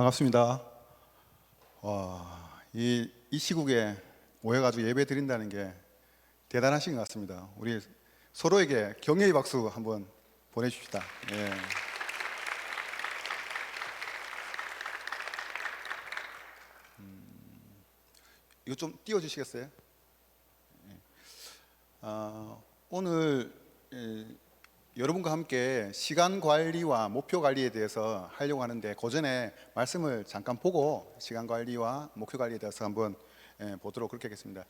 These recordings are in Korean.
반갑습니다. 이 시국에 모여가지고 예배 드린다는 게 대단하신 것 같습니다. 우리 서로에게 격려의 박수 한번 보내줍시다. 예. 이거 좀 띄워주시겠어요? 오늘 여러분과 함께 시간 관리와 목표 관리에 대해서 하려고 하는데, 그 전에 말씀을 잠깐 보고 시간 관리와 목표 관리에 대해서 한번 보도록 그렇게 하겠습니다.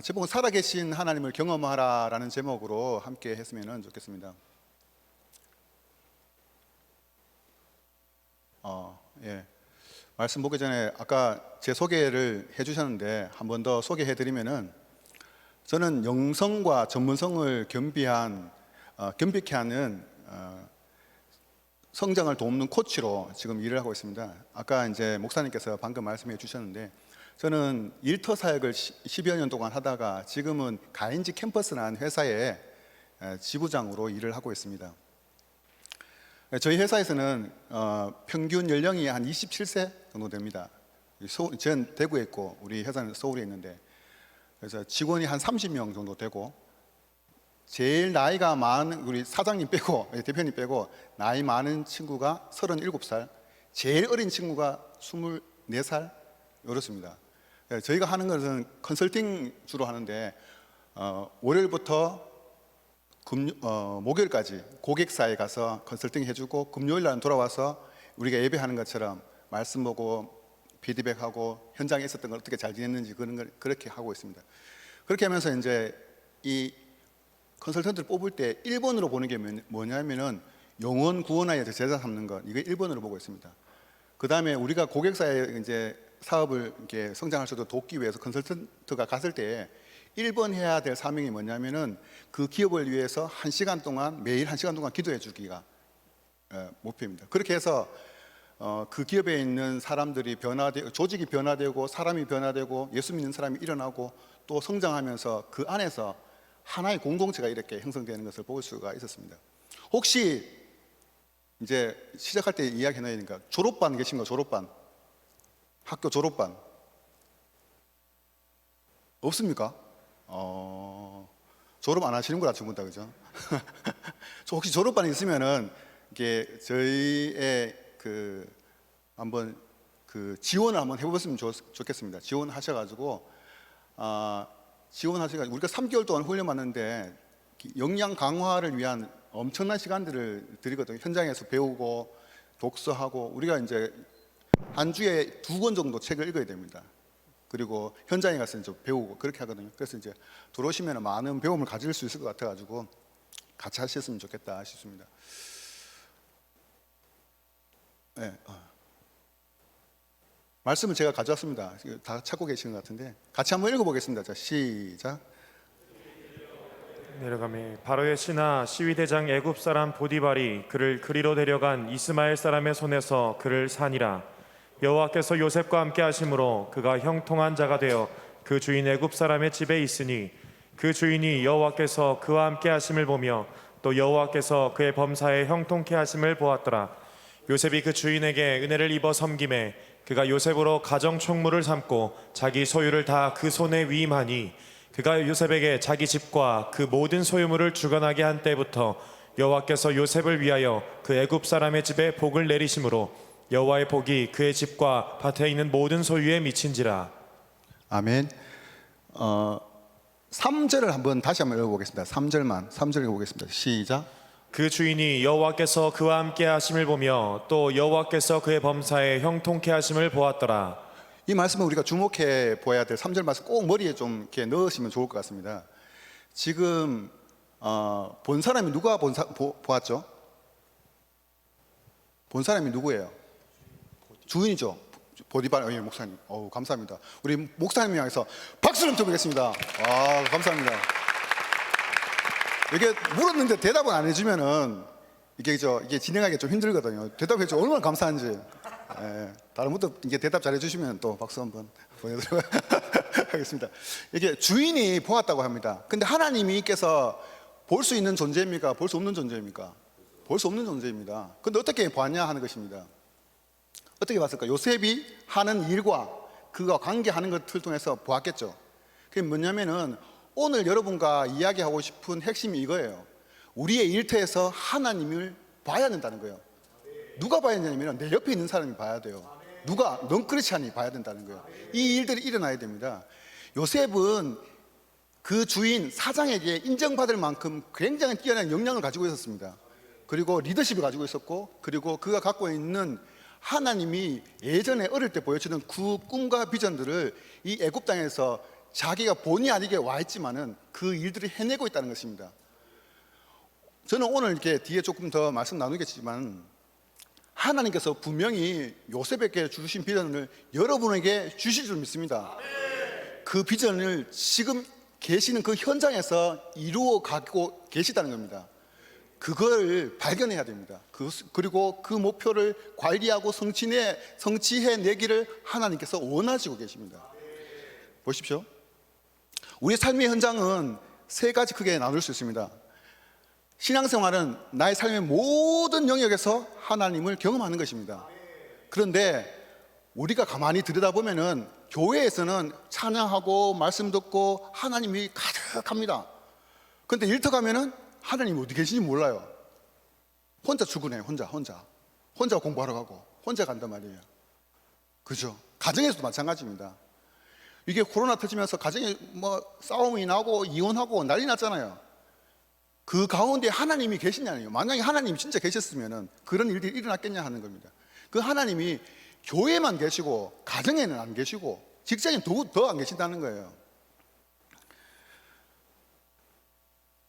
제목은 살아계신 하나님을 경험하라라는 제목으로 함께 했으면 좋겠습니다. 말씀 보기 전에 아까 제 소개를 해주셨는데 한 번 더 소개해드리면은, 저는 영성과 전문성을 겸비케 하는 성장을 돕는 코치로 지금 일을 하고 있습니다. 아까 이제 목사님께서 방금 말씀해 주셨는데, 저는 일터 사역을 10여 년 동안 하다가 지금은 가인지 캠퍼스라는 회사의 지부장으로 일을 하고 있습니다. 저희 회사에서는 평균 연령이 한 27세 정도 됩니다. 저는 대구에 있고 우리 회사는 서울에 있는데, 그래서 직원이 한 30명 정도 되고, 제일 나이가 많은 우리 사장님 빼고, 대표님 빼고 나이 많은 친구가 37살, 제일 어린 친구가 24살 이렇습니다. 저희가 하는 것은 컨설팅 주로 하는데, 월요일부터 목요일까지 고객사에 가서 컨설팅 해주고, 금요일 날 돌아와서 우리가 예배하는 것처럼 말씀 보고 피드백하고 현장에 있었던 걸 어떻게 잘 지냈는지 그런 걸 그렇게 하고 있습니다. 그렇게 하면서 이제 이 컨설턴트를 뽑을 때 1번으로 보는 게 뭐냐면은 영혼 구원하여 제자 삼는 것, 이게 1번으로 보고 있습니다. 그 다음에 우리가 고객사에 이제 사업을 이렇게 성장할 수 있도록 돕기 위해서 컨설턴트가 갔을 때 1번 해야 될 사명이 뭐냐면은, 그 기업을 위해서 1시간 동안, 매일 1시간 동안 기도해 주기가 목표입니다. 그렇게 해서 그 기업에 있는 사람들이 변화되고, 조직이 변화되고, 사람이 변화되고, 예수 믿는 사람이 일어나고 또 성장하면서 그 안에서 하나의 공동체가 이렇게 형성되는 것을 볼 수가 있었습니다. 혹시 이제 시작할 때 이야기 해놔야 되니까, 졸업반 계신가? 졸업반, 학교 졸업반 없습니까? 졸업 안 하시는구나, 전부 다, 그죠? 혹시 졸업반이 있으면은 이게 저희의 한번 지원을 한번 해보셨으면 좋겠습니다. 지원하셔가지고 우리가 3개월 동안 훈련 받는데 역량 강화를 위한 엄청난 시간들을 드리거든요. 현장에서 배우고 독서하고, 우리가 이제 한 주에 2권 정도 책을 읽어야 됩니다. 그리고 현장에 가서 이제 배우고 그렇게 하거든요. 그래서 이제 들어오시면 많은 배움을 가질 수 있을 것 같아가지고 같이 하셨으면 좋겠다 싶습니다. 네. 말씀을 제가 가져왔습니다. 다 찾고 계시는 것 같은데 같이 한번 읽어보겠습니다. 자, 시작. 내려가매 바로의 신하 시위대장 애굽 사람 보디발이 그를 그리로 데려간 이스마엘 사람의 손에서 그를 산이라. 여호와께서 요셉과 함께 하심으로 그가 형통한 자가 되어 그 주인 애굽 사람의 집에 있으니, 그 주인이 여호와께서 그와 함께 하심을 보며 또 여호와께서 그의 범사에 형통케 하심을 보았더라. 요셉이 그 주인에게 은혜를 입어 섬김에 그가 요셉으로 가정 총무를 삼고 자기 소유를 다 그 손에 위임하니, 그가 요셉에게 자기 집과 그 모든 소유물을 주관하게 한 때부터 여호와께서 요셉을 위하여 그 애굽 사람의 집에 복을 내리심으로 여호와의 복이 그의 집과 밭에 있는 모든 소유에 미친지라. 아멘. 3절을 한번 다시 한번 읽어보겠습니다. 3절 읽어보겠습니다. 시작. 그 주인이 여호와께서 그와 함께 하심을 보며 또 여호와께서 그의 범사에 형통케 하심을 보았더라. 이 말씀은 우리가 주목해 보아야 될 3절 말씀 꼭 머리에 좀 이렇게 넣으시면 좋을 것 같습니다. 지금 본 사람이 누가 보았죠? 본 사람이 누구예요? 주인이죠. 보디발 목사님. 감사합니다. 우리 목사님 향해서 박수를 드리겠습니다. 감사합니다. 이게 물었는데 대답을 안 해주면은 이게 진행하기 좀 힘들거든요. 대답해 주면 얼마나 감사한지. 다른 분도 이게 대답 잘 해주시면 또 박수 한번 보내드리도록 하겠습니다. 이게 주인이 보았다고 합니다. 근데 하나님께서 볼 수 있는 존재입니까? 볼 수 없는 존재입니까? 볼 수 없는 존재입니다. 근데 어떻게 보았냐 하는 것입니다. 어떻게 봤을까? 요셉이 하는 일과 그가 관계하는 것을 통해서 보았겠죠. 그게 뭐냐면은 오늘 여러분과 이야기하고 싶은 핵심이 이거예요. 우리의 일터에서 하나님을 봐야 된다는 거예요. 누가 봐야 되냐면 내 옆에 있는 사람이 봐야 돼요. 누가 넌크리스찬이 봐야 된다는 거예요. 이 일들이 일어나야 됩니다. 요셉은 그 주인 사장에게 인정받을 만큼 굉장히 뛰어난 역량을 가지고 있었습니다. 그리고 리더십을 가지고 있었고, 그리고 그가 갖고 있는 하나님이 예전에 어릴 때 보여주는 그 꿈과 비전들을 이 애굽 땅에서 자기가 본의 아니게 와 있지만은 그 일들을 해내고 있다는 것입니다. 저는 오늘 이렇게 뒤에 조금 더 말씀 나누겠지만 하나님께서 분명히 요셉에게 주신 비전을 여러분에게 주실 줄 믿습니다. 그 비전을 지금 계시는 그 현장에서 이루어 가고 계시다는 겁니다. 그걸 발견해야 됩니다. 그리고 그 목표를 관리하고 성취해내기를 하나님께서 원하시고 계십니다. 보십시오. 우리 삶의 현장은 세 가지 크게 나눌 수 있습니다. 신앙생활은 나의 삶의 모든 영역에서 하나님을 경험하는 것입니다. 그런데 우리가 가만히 들여다보면은 교회에서는 찬양하고 말씀 듣고 하나님이 가득합니다. 그런데 일터 가면은 하나님이 어디 계신지 몰라요. 혼자 출근해요. 혼자 공부하러 가고 혼자 간단 말이에요. 그죠? 가정에서도 마찬가지입니다. 이게 코로나 터지면서 가정에 뭐 싸움이 나고 이혼하고 난리 났잖아요. 그 가운데 하나님이 계시냐니요. 만약에 하나님이 진짜 계셨으면은 그런 일들이 일어났겠냐 하는 겁니다. 그 하나님이 교회만 계시고 가정에는 안 계시고 직장에 더 안 계신다는 거예요.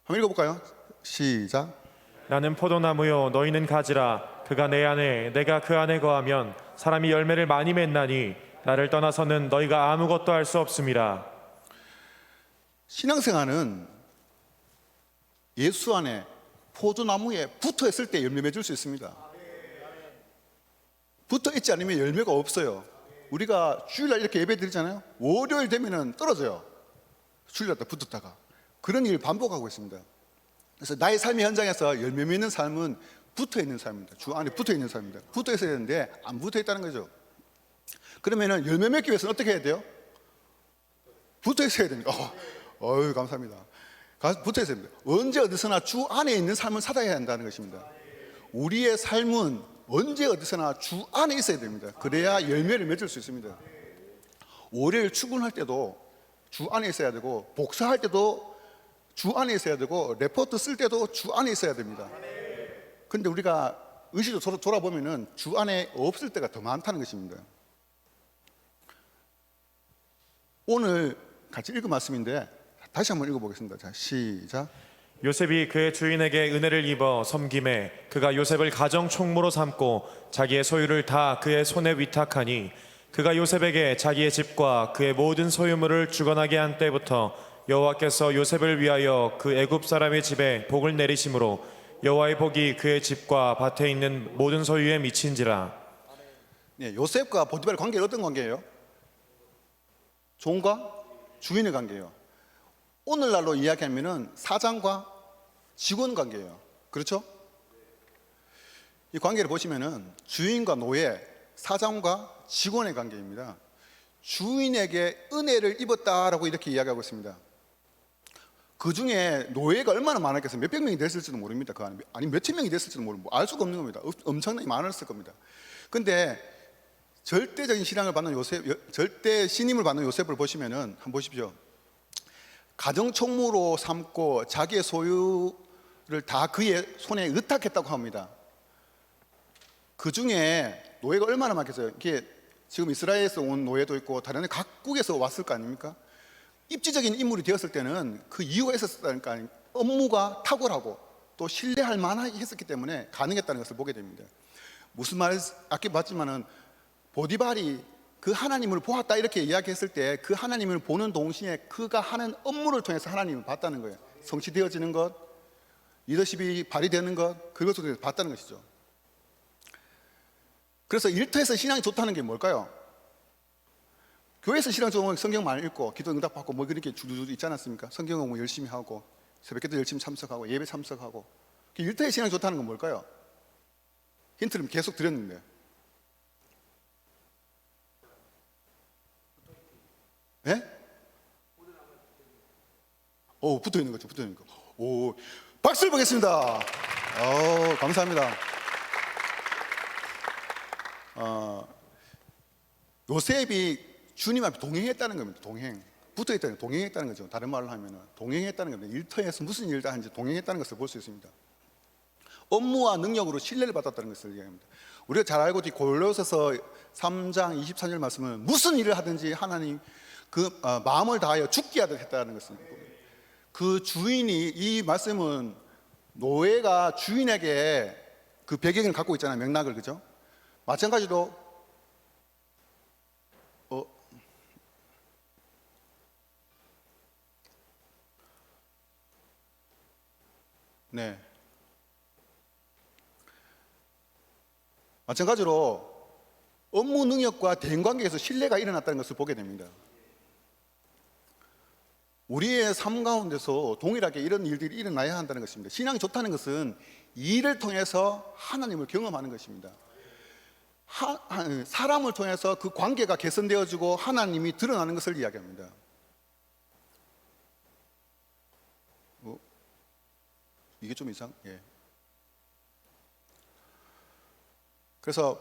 한번 읽어볼까요? 시작. 나는 포도나무요 너희는 가지라. 그가 내 안에 내가 그 안에 거하면 사람이 열매를 많이 맺나니 나를 떠나서는 너희가 아무것도 할 수 없음이라. 신앙생활은 예수 안에 포도나무에 붙어 있을 때 열매 맺을 수 있습니다. 붙어 있지 않으면 열매가 없어요. 우리가 주일날 이렇게 예배 드리잖아요. 월요일 되면은 떨어져요. 주일날 때 붙었다가 그런 일을 반복하고 있습니다. 그래서 나의 삶의 현장에서 열매 맺는 삶은 붙어 있는 삶입니다. 주 안에 붙어 있는 삶입니다. 붙어 있어야 되는데 안 붙어 있다는 거죠. 그러면은 열매 맺기 위해서는 어떻게 해야 돼요? 붙어 있어야 됩니다. 어유 감사합니다. 붙어 있어야 됩니다. 언제 어디서나 주 안에 있는 삶을 살아야 한다는 것입니다. 우리의 삶은 언제 어디서나 주 안에 있어야 됩니다. 그래야 열매를 맺을 수 있습니다. 월요일 출근할 때도 주 안에 있어야 되고, 복사할 때도 주 안에 있어야 되고, 레포트 쓸 때도 주 안에 있어야 됩니다. 그런데 우리가 의식적으로 돌아보면은 주 안에 없을 때가 더 많다는 것입니다. 오늘 같이 읽은 말씀인데 다시 한번 읽어보겠습니다. 자, 시작. 요셉이 그의 주인에게 은혜를 입어 섬김에 그가 요셉을 가정 총무로 삼고 자기의 소유를 다 그의 손에 위탁하니 그가 요셉에게 자기의 집과 그의 모든 소유물을 주관하게 한 때부터 여호와께서 요셉을 위하여 그 애굽 사람의 집에 복을 내리심으로 여호와의 복이 그의 집과 밭에 있는 모든 소유에 미친지라. 네, 요셉과 보디발의 관계는 어떤 관계예요? 종과 주인의 관계예요. 오늘날로 이야기하면은 사장과 직원 관계예요. 그렇죠? 이 관계를 보시면은 주인과 노예, 사장과 직원의 관계입니다. 주인에게 은혜를 입었다라고 이렇게 이야기하고 있습니다. 그 중에 노예가 얼마나 많았겠어요? 몇백 명이 됐을지도 모릅니다. 그 안에 아니 몇천 명이 됐을지도 모르고 알 수가 없는 겁니다. 엄청나게 많았을 겁니다. 근데 절대적인 신앙을 받는 요셉, 절대 신임을 받는 요셉을 보시면은 한번 보십시오. 가정 총무로 삼고 자기의 소유를 다 그의 손에 의탁했다고 합니다. 그 중에 노예가 얼마나 많겠어요? 이게 지금 이스라엘에서 온 노예도 있고 다른 각국에서 왔을 거 아닙니까? 입지적인 인물이 되었을 때는 그 이유가 있었다니까. 업무가 탁월하고 또 신뢰할 만하게 했었기 때문에 가능했다는 것을 보게 됩니다. 무슨 말인지 아까 봤지만은 보디발이 그 하나님을 보았다 이렇게 이야기했을 때 그 하나님을 보는 동시에 그가 하는 업무를 통해서 하나님을 봤다는 거예요. 성취되어지는 것, 리더십이 발휘되는 것, 그것을 통해서 봤다는 것이죠. 그래서 일터에서 신앙이 좋다는 게 뭘까요? 교회에서 신앙 좋으면 성경 많이 읽고 기도 응답받고 뭐 그렇게 주주주 있지 않았습니까? 성경 공부 열심히 하고 새벽기도 열심히 참석하고 예배 참석하고. 일터에 신앙이 좋다는 건 뭘까요? 힌트를 계속 드렸는데 예? 오, 붙어 있는 거죠. 붙어 있는 거. 오, 박수를 보겠습니다. 감사합니다. 요셉이 주님 앞에 동행했다는 겁니다. 동행. 붙어 있다는 동행했다는 거죠. 다른 말로 하면은 동행했다는 겁니다. 일터에서 무슨 일을 하는지 동행했다는 것을 볼 수 있습니다. 업무와 능력으로 신뢰를 받았다는 것을 얘기합니다. 우리가 잘 알고 있듯이 골로새서 3장 24절 말씀은 무슨 일을 하든지 하나님 그 마음을 다하여 죽게 하듯 했다는 것을 봅니다. 그 주인이, 이 말씀은 노예가 주인에게 그 배경을 갖고 있잖아요. 맥락을. 그죠? 마찬가지로 네. 마찬가지로 업무 능력과 대인관계에서 신뢰가 일어났다는 것을 보게 됩니다. 우리의 삶 가운데서 동일하게 이런 일들이 일어나야 한다는 것입니다. 신앙이 좋다는 것은 이 일을 통해서 하나님을 경험하는 것입니다. 사람을 통해서 그 관계가 개선되어지고 하나님이 드러나는 것을 이야기합니다. 이게 좀 예. 그래서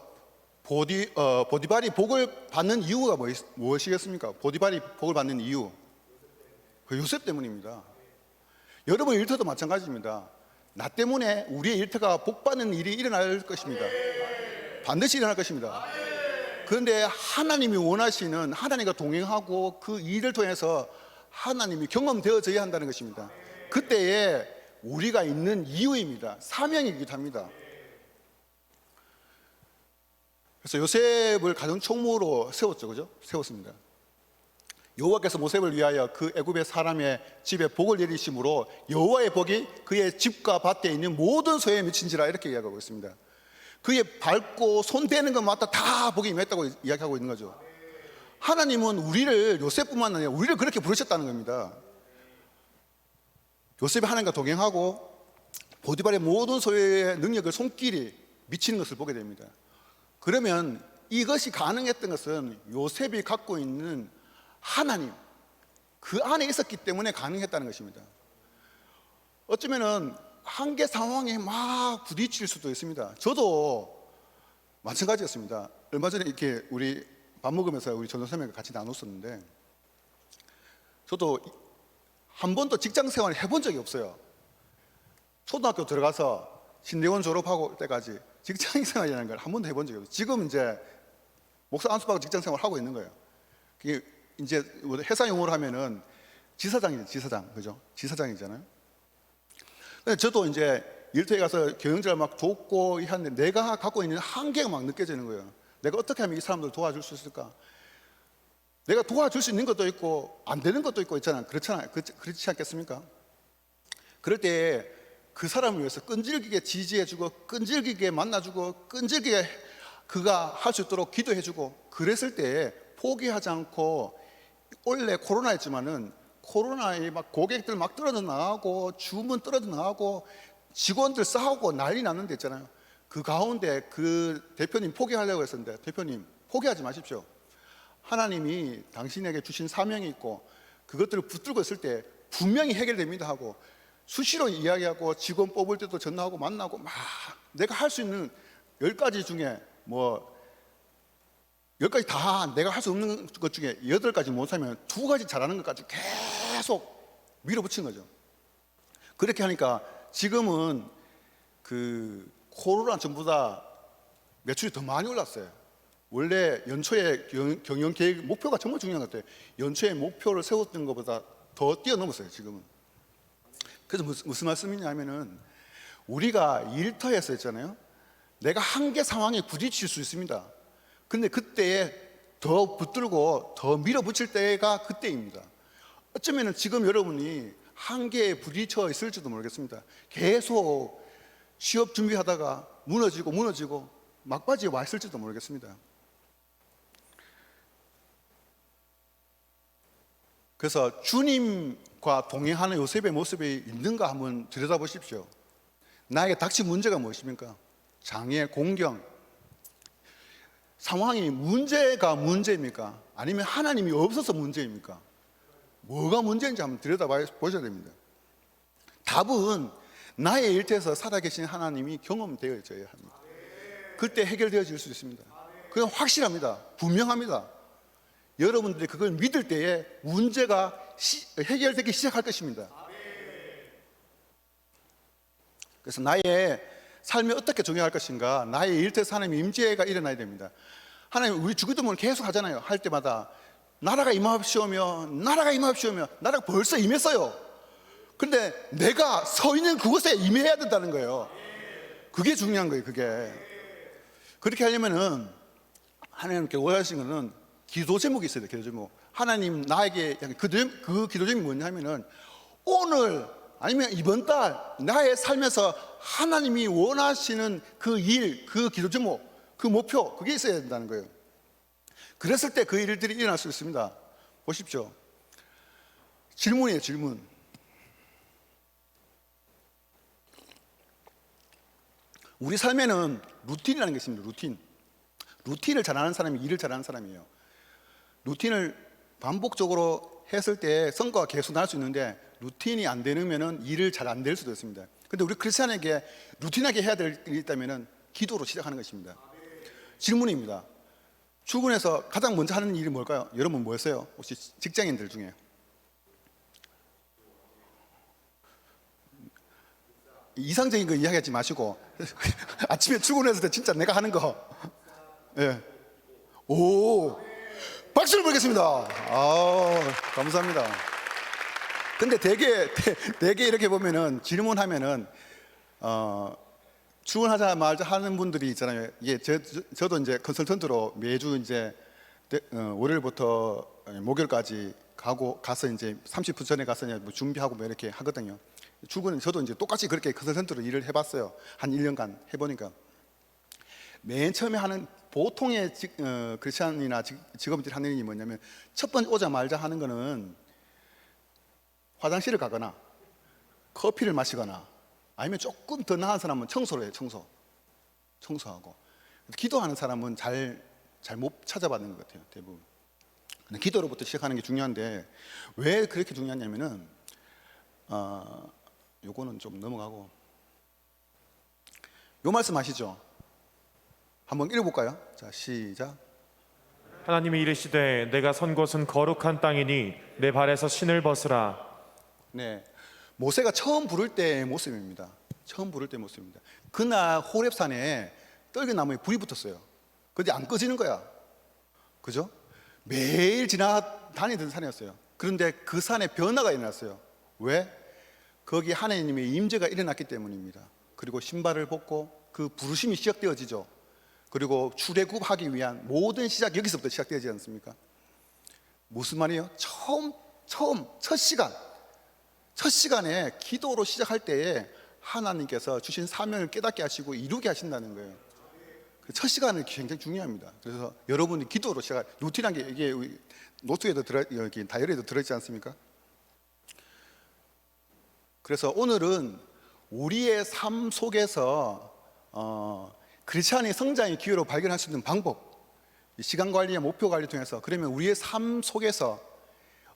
보디발이 복을 받는 이유가 무엇이겠습니까? 보디발이 복을 받는 이유, 그 요셉 때문입니다. 여러분 일터도 마찬가지입니다. 나 때문에 우리의 일터가 복받는 일이 일어날 것입니다. 반드시 일어날 것입니다. 그런데 하나님이 원하시는, 하나님과 동행하고 그 일을 통해서 하나님이 경험되어져야 한다는 것입니다. 그때에 우리가 있는 이유입니다. 사명이기도 합니다. 그래서 요셉을 가정 총무로 세웠죠. 그죠? 세웠습니다. 여호와께서 모세를 위하여 그 애굽의 사람의 집에 복을 내리심으로 여호와의 복이 그의 집과 밭에 있는 모든 소에 미친지라, 이렇게 이야기하고 있습니다. 그의 밟고 손대는 것마다 다 복이 임했다고 이야기하고 있는 거죠. 하나님은 우리를, 요셉뿐만 아니라 우리를 그렇게 부르셨다는 겁니다. 요셉이 하나님과 동행하고 보디발의 모든 소유의 능력을 손길이 미치는 것을 보게 됩니다. 그러면 이것이 가능했던 것은 요셉이 갖고 있는 하나님, 그 안에 있었기 때문에 가능했다는 것입니다. 어쩌면은 한계 상황에 막 부딪힐 수도 있습니다. 저도 마찬가지였습니다. 얼마 전에 이렇게 우리 밥 먹으면서 우리 전도사님과 같이 나눴었는데, 저도 한 번도 직장 생활을 해본 적이 없어요. 초등학교 들어가서 신대원 졸업하고 때까지 직장 생활이라는 걸 한 번도 해본 적이 없어요. 지금 이제 목사 안수받고 직장 생활을 하고 있는 거예요. 그게 이제 회사 용어로 하면은 지사장이죠, 지사장. 그죠? 지사장이잖아요. 근데 저도 이제 일터에 가서 경영자를 막 돕고 하는데 내가 갖고 있는 한계가 막 느껴지는 거예요. 내가 어떻게 하면 이 사람들 도와줄 수 있을까? 내가 도와줄 수 있는 것도 있고 안 되는 것도 있고 있잖아요. 그렇잖아요. 그렇지 않겠습니까? 그럴 때 그 사람을 위해서 끈질기게 지지해주고, 끈질기게 만나주고, 끈질기게 그가 할 수 있도록 기도해주고, 그랬을 때 포기하지 않고, 원래 코로나였지만은 코로나에 막 고객들 막 떨어져 나가고, 주문 떨어져 나가고, 직원들 싸우고 난리 났는데 있잖아요. 그 가운데 그 대표님 포기하려고 했었는데, 대표님 포기하지 마십시오. 하나님이 당신에게 주신 사명이 있고 그것들을 붙들고 있을 때 분명히 해결됩니다 하고, 수시로 이야기하고 직원 뽑을 때도 전화하고 만나고 막 내가 할 수 있는 10가지 중에 뭐 10가지 다 내가 할 수 없는 것 중에 8가지 못하면 2가지 잘하는 것까지 계속 밀어붙인 거죠. 그렇게 하니까 지금은 그 코로나 전보다 매출이 더 많이 올랐어요. 원래 연초에 경영 계획 목표가 정말 중요한 것 같아요. 연초에 목표를 세웠던 것보다 더 뛰어넘었어요, 지금은. 그래서 무슨 말씀이냐면은 우리가 일터에서 있잖아요. 내가 한계 상황에 부딪힐 수 있습니다. 근데 그때에 더 붙들고 더 밀어붙일 때가 그때입니다. 어쩌면은 지금 여러분이 한계에 부딪혀 있을지도 모르겠습니다. 계속 취업 준비하다가 무너지고 막바지에 와 있을지도 모르겠습니다. 그래서 주님과 동행하는 요셉의 모습이 있는가 한번 들여다보십시오. 나에게 닥친 문제가 무엇입니까? 장애, 공경. 상황이 문제가 문제입니까? 아니면 하나님이 없어서 문제입니까? 뭐가 문제인지 한번 들여다보셔야 됩니다. 답은 나의 일터에서 살아계신 하나님이 경험되어져야 합니다. 그때 해결되어질 수 있습니다. 그건 확실합니다. 분명합니다. 여러분들이 그걸 믿을 때에 문제가 해결되기 시작할 것입니다. 그래서 나의 삶이 어떻게 적용할 것인가, 나의 일터에서 하나님의 임재가 일어나야 됩니다. 하나님, 우리 주기도문을 계속 하잖아요. 할 때마다 나라가 임하옵시오며, 나라가 임하옵시오며. 나라가 벌써 임했어요. 그런데 내가 서 있는 그곳에 임해야 된다는 거예요. 그게 중요한 거예요. 그게. 그렇게 하려면은 하나님께 원하시는 거는 기도 제목이 있어야 돼요. 기도 제목. 하나님 나에게 그 기도 제목이 뭐냐면은 오늘 아니면 이번 달 나의 삶에서 하나님이 원하시는 그 일, 그 기도 제목, 그 목표, 그게 있어야 된다는 거예요. 그랬을 때 그 일들이 일어날 수 있습니다. 보십시오. 질문이에요, 질문. 우리 삶에는 루틴이라는 게 있습니다. 루틴을 잘하는 사람이 일을 잘하는 사람이에요. 루틴을 반복적으로 했을 때 성과가 계속 날 수 있는데 루틴이 안 되면 일을 잘 안 될 수도 있습니다. 근데 우리 크리스찬에게 루틴하게 해야 될 일이 있다면 기도로 시작하는 것입니다. 질문입니다. 출근해서 가장 먼저 하는 일이 뭘까요? 여러분 뭐였어요? 혹시 직장인들 중에 이상적인 거 이야기하지 마시고 아침에 출근했을 때 진짜 내가 하는 거. 예. 오, 박수를 보겠습니다. 감사합니다. 근데 대개 이렇게 보면은 질문하면은 출근하자마자 하는 분들이 있잖아요. 이게 저도 이제 컨설턴트로 매주 이제 월요일부터 목요일까지 가서 이제 30분 전에 가서 뭐 준비하고 뭐 이렇게 하거든요. 출근은 저도 이제 똑같이 그렇게 컨설턴트로 일을 해봤어요. 한 1년간 해보니까 맨 처음에 하는 보통의 크리스찬이나 직업인들이 하는 일이 뭐냐면 첫 번째 오자마자 하는 거는 화장실을 가거나 커피를 마시거나 아니면 조금 더 나은 사람은 청소를 해요. 청소하고. 기도하는 사람은 잘 못 찾아받는 것 같아요. 대부분. 근데 기도로부터 시작하는 게 중요한데 왜 그렇게 중요하냐면은 요거는 좀 넘어가고 요 말씀 아시죠? 한번 읽어볼까요? 자, 시작. 하나님이 이르시되 내가 선 곳은 거룩한 땅이니 내 발에서 신을 벗으라. 네, 모세가 처음 부를 때의 모습입니다. 처음 부를 때의 모습입니다. 그날 호렙산에 떨기나무에 불이 붙었어요. 근데 안 꺼지는 거야. 그죠? 매일 지나다니던 산이었어요. 그런데 그 산에 변화가 일어났어요. 왜? 거기 하나님의 임재가 일어났기 때문입니다. 그리고 신발을 벗고 그 부르심이 시작되어지죠. 그리고 출애굽하기 위한 모든 시작 여기서부터 시작되지 않습니까? 무슨 말이에요? 첫 시간에 기도로 시작할 때에 하나님께서 주신 사명을 깨닫게 하시고 이루게 하신다는 거예요. 첫 시간은 굉장히 중요합니다. 그래서 여러분이 기도로 시작, 루틴한 게 이게 노트에도 여기 다이어리에도 들어있지 않습니까? 그래서 오늘은 우리의 삶 속에서 크리스찬의 성장의 기회로 발견할 수 있는 방법, 시간 관리와 목표 관리 통해서, 그러면 우리의 삶 속에서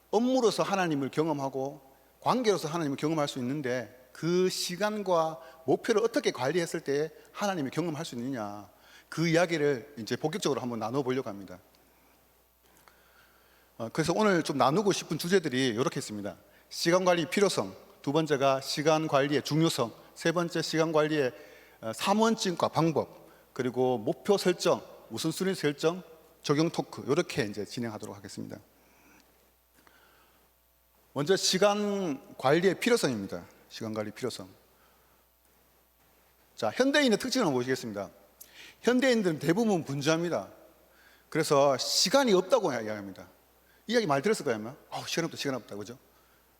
업무로서 하나님을 경험하고 관계로서 하나님을 경험할 수 있는데 그 시간과 목표를 어떻게 관리했을 때 하나님을 경험할 수 있느냐, 그 이야기를 이제 본격적으로 한번 나눠보려고 합니다. 그래서 오늘 좀 나누고 싶은 주제들이 이렇게 있습니다. 시간 관리 필요성, 두 번째가 시간 관리의 중요성, 세 번째 시간 관리의 3원칙과 방법, 그리고 목표 설정, 우선순위 설정, 적용 토크, 이렇게 이제 진행하도록 하겠습니다. 먼저 시간 관리의 필요성입니다. 시간 관리 필요성. 자, 현대인의 특징을 한번 보시겠습니다. 현대인들은 대부분 분주합니다. 그래서 시간이 없다고 이야기합니다. 이 이야기 많이 들었을 거예요, 아마. 시간 없다, 그죠?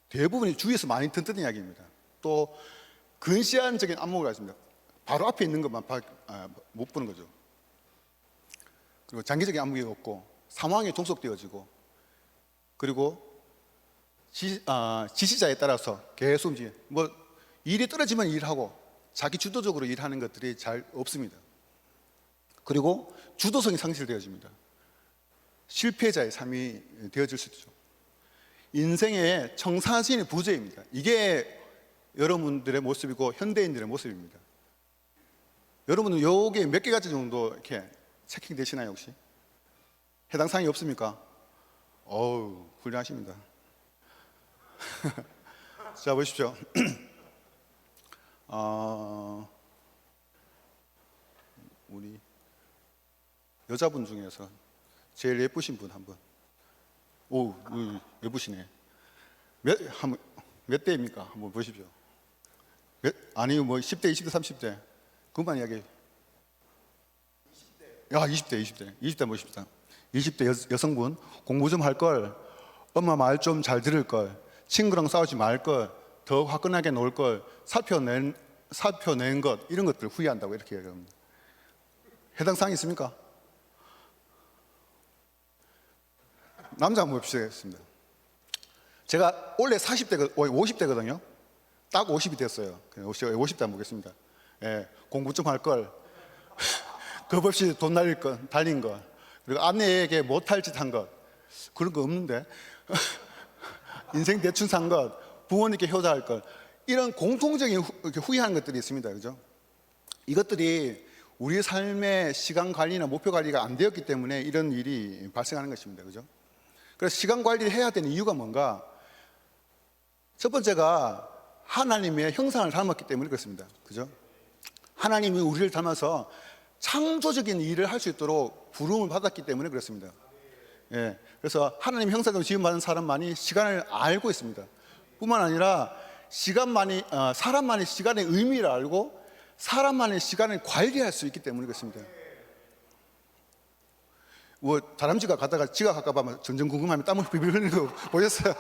대부분이 주위에서 많이 듣는 이야기입니다. 또 근시안적인 안목을 가집니다. 바로 앞에 있는 것만 못 보는 거죠. 그리고 장기적인 안목이 없고 상황에 종속되어지고, 그리고 지시자에 따라서 계속 뭐 일이 떨어지면 일하고 자기 주도적으로 일하는 것들이 잘 없습니다. 그리고 주도성이 상실되어집니다. 실패자의 삶이 되어질 수 있죠. 인생의 청사진의 부재입니다. 이게 여러분들의 모습이고 현대인들의 모습입니다. 여러분은 요게 몇 개 가지 정도 이렇게 체킹되시나요 혹시? 해당 사항이 없습니까? 어우, 훌륭하십니다. 자, 보십시오. 우리 여자분 중에서 제일 예쁘신 분 한 분. 오, 예쁘시네. 몇 대입니까? 한번 보십시오. 아니요, 뭐 10대, 20대, 30대. 그것만 이야기해. 20대 보십시다. 20대 여성분, 공부 좀 할 걸, 엄마 말 좀 잘 들을 걸, 친구랑 싸우지 말 걸, 더 화끈하게 놀 걸, 살펴낸 것, 이런 것들 후회한다고 이렇게 얘기합니다. 해당 사항이 있습니까? 남자 한번 봅시겠습니다. 제가 원래 50대거든요. 딱 50이 됐어요. 50대 한번 보겠습니다. 예, 공부 좀 할 걸, 겁 없이 돈 날릴 것, 달린 것, 그리고 아내에게 못할 짓 한 것, 그런 거 없는데 인생 대충 산 것, 부모님께 효도할 것, 이런 공통적인 후회하는 것들이 있습니다. 그죠? 이것들이 우리 삶의 시간 관리나 목표 관리가 안 되었기 때문에 이런 일이 발생하는 것입니다. 그죠? 그래서 시간 관리를 해야 되는 이유가 뭔가? 첫 번째가 하나님의 형상을 닮았기 때문에 그렇습니다. 그죠? 하나님이 우리를 닮아서 창조적인 일을 할 수 있도록 부름을 받았기 때문에 그렇습니다. 예, 그래서 하나님 형상으로 지음받은 사람만이 시간을 알고 있습니다. 뿐만 아니라 사람만이 시간의 의미를 알고 사람만의 시간을 관리할 수 있기 때문에 그렇습니다. 뭐 다람쥐가 가다가 지가 갈까 봐 점점 궁금하면 땀을 비빌 흘리는 거 보셨어요?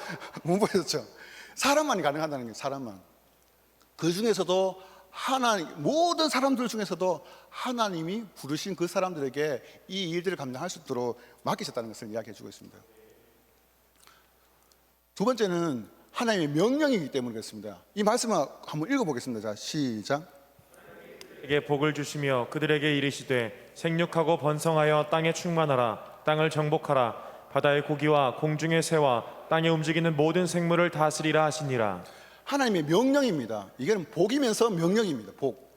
못 보셨죠? 사람만이 가능하다는 게 사람만. 그 중에서도 모든 사람들 중에서도 하나님이 부르신 그 사람들에게 이 일들을 감당할 수 있도록 맡기셨다는 것을 이야기해 주고 있습니다. 두 번째는 하나님의 명령이기 때문에 그렇습니다. 이 말씀을 한번 읽어보겠습니다. 자, 시작. 그에게 복을 주시며 그들에게 이르시되 생육하고 번성하여 땅에 충만하라. 땅을 정복하라. 바다의 고기와 공중의 새와 땅에 움직이는 모든 생물을 다스리라 하시니라. 하나님의 명령입니다. 이게는 복이면서 명령입니다. 복.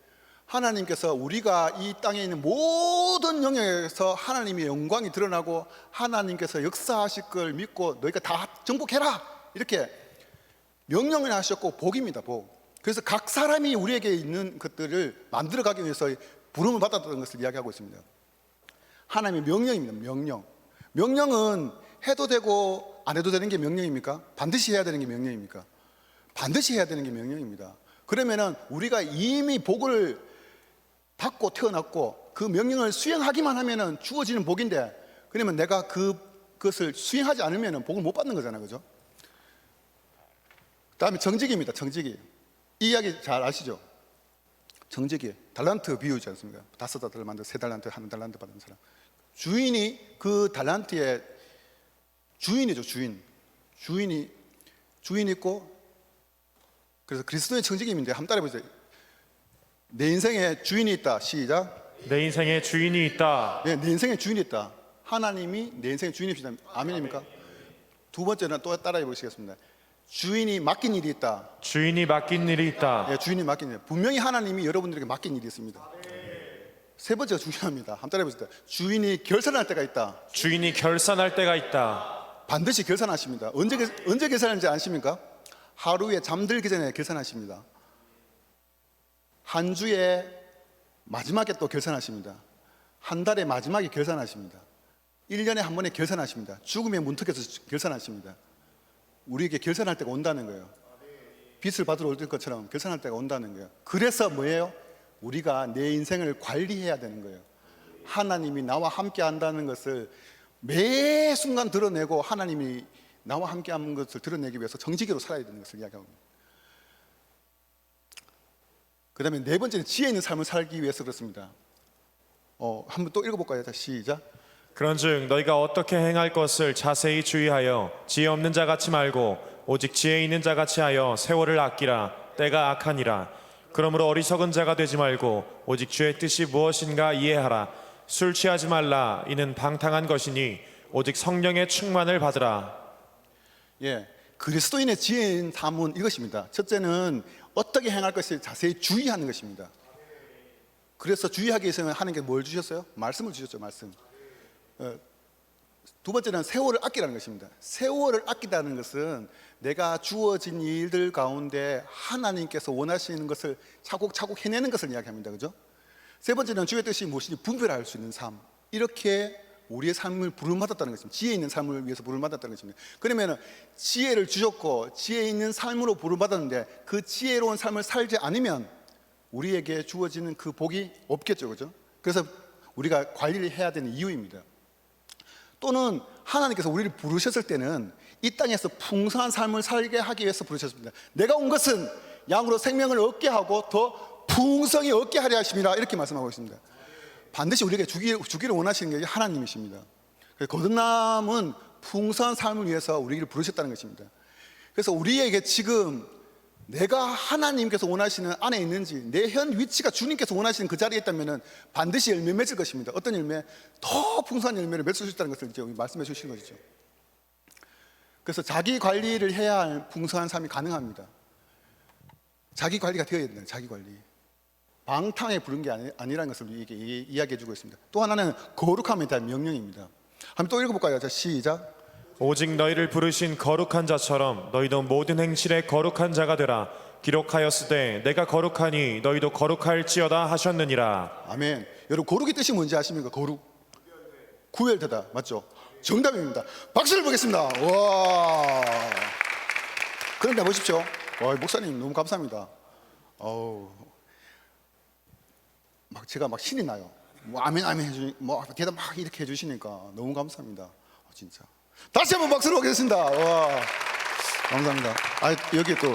하나님께서 우리가 이 땅에 있는 모든 영역에서 하나님의 영광이 드러나고 하나님께서 역사하실 걸 믿고 너희가 다 정복해라 이렇게 명령을 하셨고 복입니다. 복. 그래서 각 사람이 우리에게 있는 것들을 만들어가기 위해서 부름을 받았다는 것을 이야기하고 있습니다. 하나님의 명령입니다. 명령. 명령은 해도 되고 안 해도 되는 게 명령입니까? 반드시 해야 되는 게 명령입니까? 반드시 해야 되는 게 명령입니다. 그러면은 우리가 이미 복을 받고 태어났고 그 명령을 수행하기만 하면은 주어지는 복인데, 그러면 내가 그것을 수행하지 않으면은 복을 못 받는 거잖아요. 그죠? 그다음에 정직입니다. 정직이. 이 이야기 잘 아시죠? 정직이 달란트 비유지 않습니까? 5달란트 만들 3달란트 1달란트 받은 사람. 주인이 그 달란트의 주인이죠. 주인이 있고, 그래서 그리스도의 정직임인데 한번 따라해보세요. 내 인생에 주인이 있다. 시작. 내 인생에 주인이 있다. 네, 내 인생에 주인이 있다. 하나님이 내 인생의 주인이시다. 아멘입니까? 두 번째는 또 따라해 보시겠습니다. 주인이 맡긴 일이 있다. 주인이 맡긴 일이 있다. 네, 주인이 맡긴 일. 분명히 하나님이 여러분들에게 맡긴 일이 있습니다. 세 번째가 중요합니다. 한번 따라해 보세요. 주인이 결산할 때가 있다. 주인이 결산할 때가 있다. 반드시 결산하십니다. 언제 결산하는지 아십니까? 하루에 잠들기 전에 결산하십니다. 한 주에 마지막에 또 결산하십니다. 한 달에 마지막에 결산하십니다. 1년에 한 번에 결산하십니다. 죽음의 문턱에서 결산하십니다. 우리에게 결산할 때가 온다는 거예요. 빚을 받으러 올 것처럼 결산할 때가 온다는 거예요. 그래서 뭐예요? 우리가 내 인생을 관리해야 되는 거예요. 하나님이 나와 함께 한다는 것을 매 순간 드러내고, 하나님이 나와 함께 하는 것을 드러내기 위해서 정직으로 살아야 되는 것을 이야기합니다. 그 다음에 네 번째는 지혜 있는 삶을 살기 위해서 그렇습니다. 한번 또 읽어볼까요? 자, 시작. 그런즉 너희가 어떻게 행할 것을 자세히 주의하여 지혜 없는 자 같이 말고 오직 지혜 있는 자 같이 하여 세월을 아끼라. 때가 악하니라. 그러므로 어리석은 자가 되지 말고 오직 주의 뜻이 무엇인가 이해하라. 술 취하지 말라. 이는 방탕한 것이니 오직 성령의 충만을 받으라. 예, 그리스도인의 지혜인 삶은 이것입니다. 첫째는 어떻게 행할 것을 자세히 주의하는 것입니다. 그래서 주의하기 위해서 하나님께서 뭘 주셨어요? 말씀을 주셨죠. 말씀. 두 번째는 세월을 아끼라는 것입니다. 세월을 아끼다는 것은 내가 주어진 일들 가운데 하나님께서 원하시는 것을 차곡차곡 해내는 것을 이야기합니다. 그죠? 세 번째는 주의 뜻이 무엇인지 분별할 수 있는 삶. 이렇게 우리의 삶을 부름받았다는 것입니다. 지혜 있는 삶을 위해서 부름받았다는 것입니다. 그러면 지혜를 주셨고 지혜 있는 삶으로 부름받았는데 그 지혜로운 삶을 살지 않으면 우리에게 주어지는 그 복이 없겠죠. 그죠? 그래서 우리가 관리를 해야 되는 이유입니다. 또는 하나님께서 우리를 부르셨을 때는 이 땅에서 풍성한 삶을 살게 하기 위해서 부르셨습니다. 내가 온 것은 양으로 생명을 얻게 하고 더 풍성히 얻게 하려 하심이라 이렇게 말씀하고 있습니다. 반드시 우리에게 주기를 원하시는 게 하나님이십니다. 거듭남은 풍성한 삶을 위해서 우리를 부르셨다는 것입니다. 그래서 우리에게 지금 내가 하나님께서 원하시는 안에 있는지 내 현 위치가 주님께서 원하시는 그 자리에 있다면 반드시 열매 맺을 것입니다. 어떤 열매? 더 풍성한 열매를 맺을 수 있다는 것을 이제 말씀해 주시는 것이죠. 그래서 자기 관리를 해야 할 풍성한 삶이 가능합니다. 자기 관리가 되어야 된다. 자기 관리. 방탕에 부른 게 아니라는 것을 우리에게 이야기해 주고 있습니다. 또 하나는 거룩함에 대한 명령입니다. 한번 또 읽어볼까요? 자, 시작. 오직 너희를 부르신 거룩한 자처럼 너희도 모든 행실에 거룩한 자가 되라. 기록하였으되 내가 거룩하니 너희도 거룩할지어다 하셨느니라. 아멘. 여러분 거룩의 뜻이 뭔지 아십니까? 거룩. 구별되다. 맞죠? 정답입니다. 박수를 보겠습니다. 와. 그런데 보십시오. 와, 목사님 너무 감사합니다. 제가 신이 나요. 아멘 아멘 해주, 대답 이렇게 해주시니까 너무 감사합니다. 진짜. 다시 한번 박수를 보겠습니다. 와, 감사합니다. 여기 또,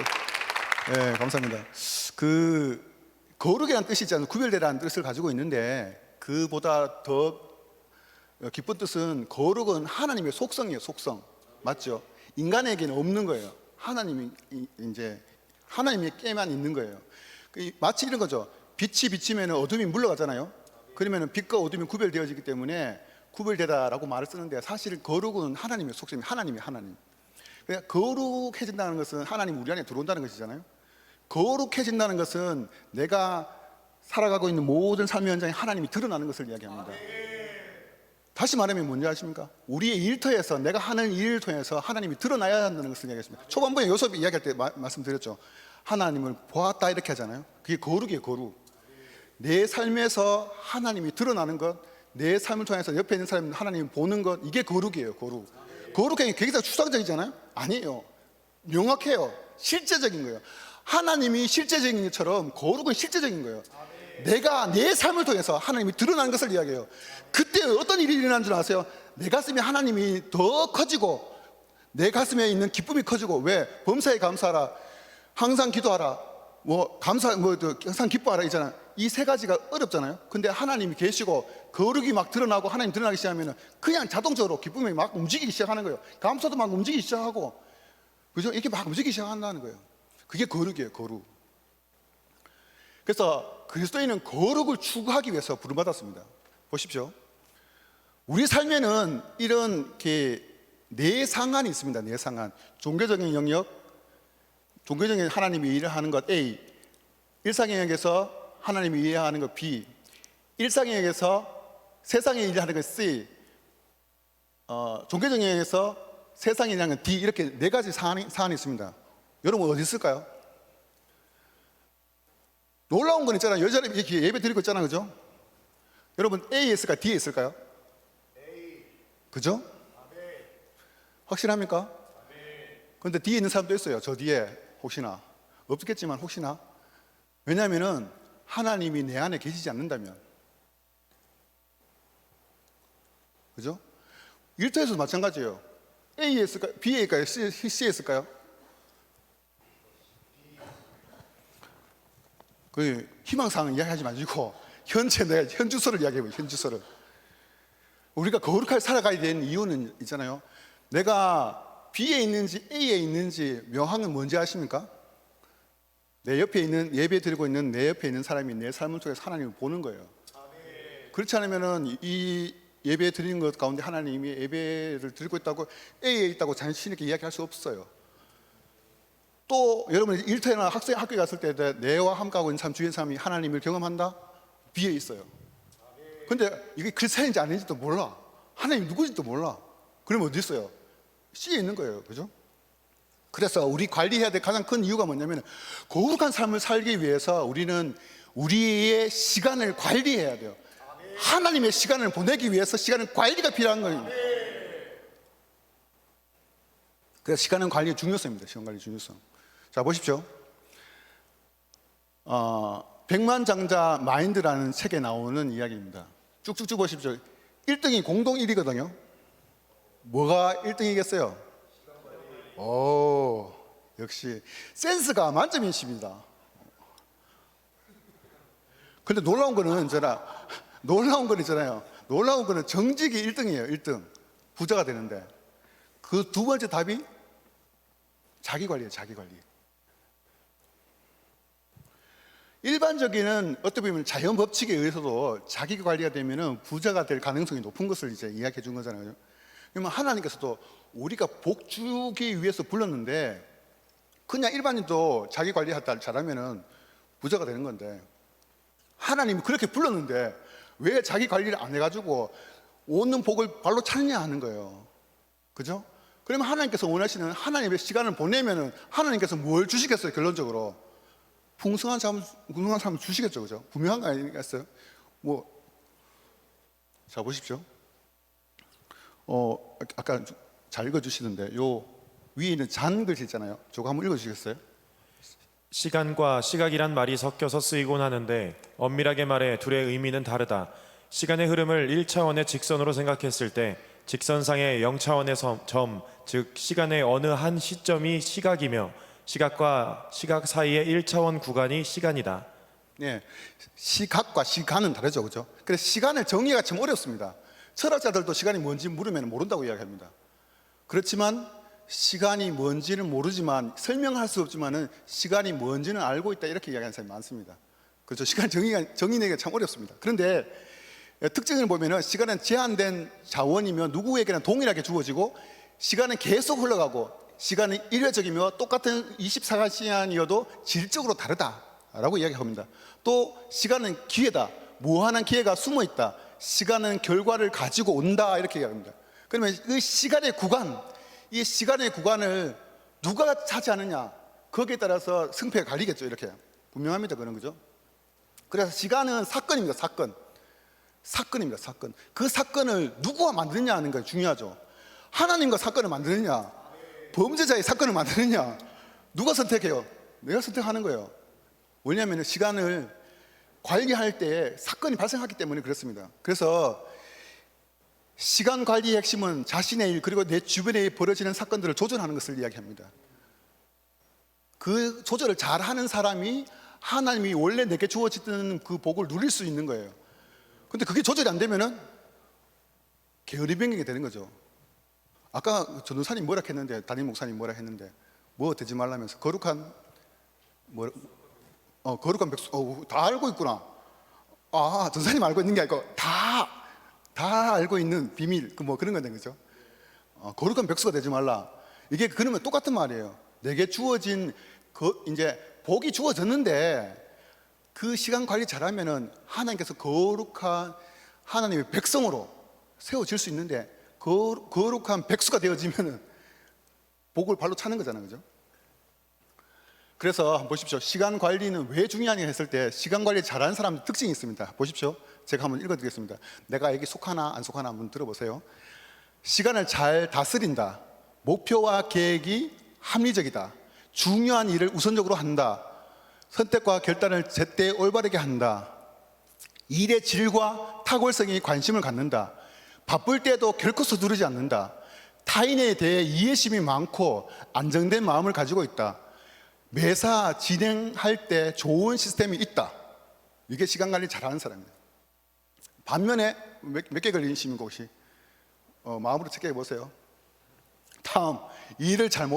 예, 감사합니다. 그 거룩이라는 뜻이 있잖아요. 구별되라는 뜻을 가지고 있는데 그보다 더 깊은 뜻은 거룩은 하나님의 속성이에요. 속성, 맞죠? 인간에게는 없는 거예요. 하나님이 이제 하나님께만 있는 거예요. 마치 이런 거죠. 빛이 비치면 어둠이 물러가잖아요. 그러면 빛과 어둠이 구별되어지기 때문에 구별되다라고 말을 쓰는데 사실 거룩은 하나님의 속성입니다. 하나님. 그러니까 거룩해진다는 것은 하나님 우리 안에 들어온다는 것이잖아요. 거룩해진다는 것은 내가 살아가고 있는 모든 삶의 현장에 하나님이 드러나는 것을 이야기합니다. 다시 말하면 뭔지 아십니까? 우리의 일터에서 내가 하는 일을 통해서 하나님이 드러나야 한다는 것을 이야기했습니다. 초반부에 요셉 이야기할 때 말씀드렸죠. 하나님을 보았다 이렇게 하잖아요. 그게 거룩이에요. 거룩. 내 삶에서 하나님이 드러나는 것, 내 삶을 통해서 옆에 있는 사람이 하나님을 보는 것, 이게 거룩이에요. 거룩. 거룩이 굉장히 추상적이잖아요. 아니에요. 명확해요. 실제적인 거예요. 하나님이 실제적인 것처럼 거룩은 실제적인 거예요. 내가 내 삶을 통해서 하나님이 드러나는 것을 이야기해요. 그때 어떤 일이 일어나는 줄 아세요? 내 가슴에 하나님이 더 커지고 내 가슴에 있는 기쁨이 커지고. 왜? 범사에 감사하라, 항상 기도하라, 항상 기뻐하라 있잖아요. 이 세 가지가 어렵잖아요. 근데 하나님이 계시고 거룩이 막 드러나고 하나님 드러나기 시작하면 그냥 자동적으로 기쁨이 막 움직이기 시작하는 거예요. 감사도 막 움직이기 시작하고, 그죠? 이렇게 막 움직이기 시작한다는 거예요. 그게 거룩이에요. 거룩. 그래서 그리스도인은 거룩을 추구하기 위해서 부름받았습니다. 보십시오. 우리 삶에는 이런 내상한이 있습니다. 내상한. 종교적인 영역, 종교적인 하나님이 일을 하는 것 A, 일상의 영역에서 하나님이 이해하는 것 B, 일상의 영역에서 세상의 일을 하는 것 C, 종교적인 영역에서 세상의 일을 하는 것 D, 이렇게 네 가지 사안이 있습니다. 여러분 어디 있을까요? 놀라운 건 있잖아요. 여자를 이렇게 예배 드리고 있잖아요. 그죠? 여러분 A에 있을까요? D에 있을까요? A. 그죠? 확실합니까? 그런데 D에 있는 사람도 있어요. 저 뒤에 혹시나. 없겠지만 혹시나. 왜냐하면 하나님이 내 안에 계시지 않는다면. 그죠? 일터에서도 마찬가지예요. A에 있을까요? B에 있을까요? C에 있을까요? 그 희망사항을 이야기하지 마시고 현재 내가 현주소를 이야기해봐요. 현주소를. 우리가 거룩하게 살아가야 되는 이유는 있잖아요. 내가 B에 있는지 A에 있는지 명확한 뭔지 아십니까? 내 옆에 있는, 예배 드리고 있는 내 옆에 있는 사람이 내 삶을 통해서 하나님을 보는 거예요. 그렇지 않으면은 이 예배 드리는 것 가운데 하나님이 예배를 드리고 있다고 A에 있다고 자신 있게 이야기할 수 없어요. 또 여러분 일터나 학교에 갔을 때 내와 함께하고 있는 사람, 주위의 사람이 하나님을 경험한다? B에 있어요. 근데 이게 그리스도인지 아닌지도 몰라. 하나님 누구인지도 몰라. 그러면 어디 있어요? C에 있는 거예요. 그죠? 그래서 우리 관리해야 될 가장 큰 이유가 뭐냐면, 거룩한 삶을 살기 위해서 우리는 우리의 시간을 관리해야 돼요. 하나님의 시간을 보내기 위해서 시간은 관리가 필요한 거예요. 그래서 시간은 관리의 중요성입니다. 시간 관리의 중요성. 자, 보십시오. 백만장자 마인드라는 책에 나오는 이야기입니다. 쭉쭉쭉 보십시오. 1등이 공동 1위거든요. 뭐가 1등이겠어요? 오, 역시 센스가 만점이십니다. 근데 놀라운 거는 있잖아요. 놀라운 거는 정직이 1등이에요. 1등. 부자가 되는데 그 두 번째 답이 자기 관리예요. 자기 관리. 일반적인 어떻게 보면 자연 법칙에 의해서도 자기 관리가 되면은 부자가 될 가능성이 높은 것을 이제 이야기해 준 거잖아요. 그러면 하나님께서도 우리가 복 주기 위해서 불렀는데, 그냥 일반인도 자기 관리 잘하면은 부자가 되는 건데, 하나님이 그렇게 불렀는데 왜 자기 관리를 안 해가지고 오는 복을 발로 찾느냐 하는 거예요. 그죠? 그러면 하나님께서 원하시는 하나님의 시간을 보내면은 하나님께서 뭘 주시겠어요? 결론적으로 풍성한 삶을 주시겠죠. 그죠? 분명한 거 아니겠어요? 자, 보십시오. 아까 잘 읽어주시는데 요 위에 있는 잔 글씨 있잖아요. 저거 한번 읽어주시겠어요? 시간과 시각이란 말이 섞여서 쓰이곤 하는데 엄밀하게 말해 둘의 의미는 다르다. 시간의 흐름을 1차원의 직선으로 생각했을 때 직선상의 0차원의 점, 즉 시간의 어느 한 시점이 시각이며 시각과 시각 사이의 1차원 구간이 시간이다. 네, 시각과 시간은 다르죠. 그죠? 그래서 시간을 정의가 참 어렵습니다. 철학자들도 시간이 뭔지 물으면 모른다고 이야기합니다. 그렇지만 시간이 뭔지는 모르지만, 설명할 수 없지만은 시간이 뭔지는 알고 있다, 이렇게 이야기하는 사람이 많습니다. 그렇죠? 시간 정의 내기가 참 어렵습니다. 그런데 특징을 보면은 시간은 제한된 자원이며 누구에게나 동일하게 주어지고, 시간은 계속 흘러가고, 시간은 일회적이며 똑같은 24시간이어도 질적으로 다르다라고 이야기합니다. 또 시간은 기회다, 무한한 기회가 숨어 있다, 시간은 결과를 가지고 온다, 이렇게 이야기합니다. 그러면 이 시간의 구간을 누가 차지하느냐, 거기에 따라서 승패가 갈리겠죠. 이렇게 분명합니다. 그런 거죠. 그래서 시간은 사건입니다. 사건입니다. 사건. 그 사건을 누구가 만드느냐 하는 게 중요하죠. 하나님과 사건을 만드느냐, 범죄자의 사건을 만드느냐, 누가 선택해요? 내가 선택하는 거예요. 왜냐하면 시간을 관리할 때 사건이 발생하기 때문에 그렇습니다. 그래서 시간 관리의 핵심은 자신의 일, 그리고 내 주변에 벌어지는 사건들을 조절하는 것을 이야기합니다. 그 조절을 잘하는 사람이 하나님이 원래 내게 주어지던 그 복을 누릴 수 있는 거예요. 근데 그게 조절이 안 되면은 게으르병이게 되는 거죠. 아까 전도사님 뭐라 했는데, 담임 목사님 뭐라 했는데, 뭐 되지 말라면서 거룩한 백수, 다 알고 있구나. 전도사님 알고 있는 게 아니고 다 알고 있는 비밀, 그런 건데, 그죠? 거룩한 백수가 되지 말라. 이게 그러면 똑같은 말이에요. 내게 주어진 이제 복이 주어졌는데 그 시간 관리 잘하면은 하나님께서 거룩한 하나님의 백성으로 세워질 수 있는데, 거룩한 백수가 되어지면은 복을 발로 차는 거잖아요. 그죠? 그래서 한번 보십시오. 시간 관리는 왜 중요하냐 했을 때 시간 관리 잘하는 사람들 특징이 있습니다. 보십시오. 제가 한번 읽어드리겠습니다. 내가 여기 속하나 안 속하나 한번 들어보세요. 시간을 잘 다스린다. 목표와 계획이 합리적이다. 중요한 일을 우선적으로 한다. 선택과 결단을 제때 올바르게 한다. 일의 질과 탁월성에 관심을 갖는다. 바쁠 때도 결코 서두르지 않는다. 타인에 대해 이해심이 많고 안정된 마음을 가지고 있다. 매사 진행할 때 좋은 시스템이 있다. 이게 시간 관리 잘하는 사람이에요. 반면에 몇 개 걸리시는 곳이 마음으로 체크해 보세요. 다음, 일을 잘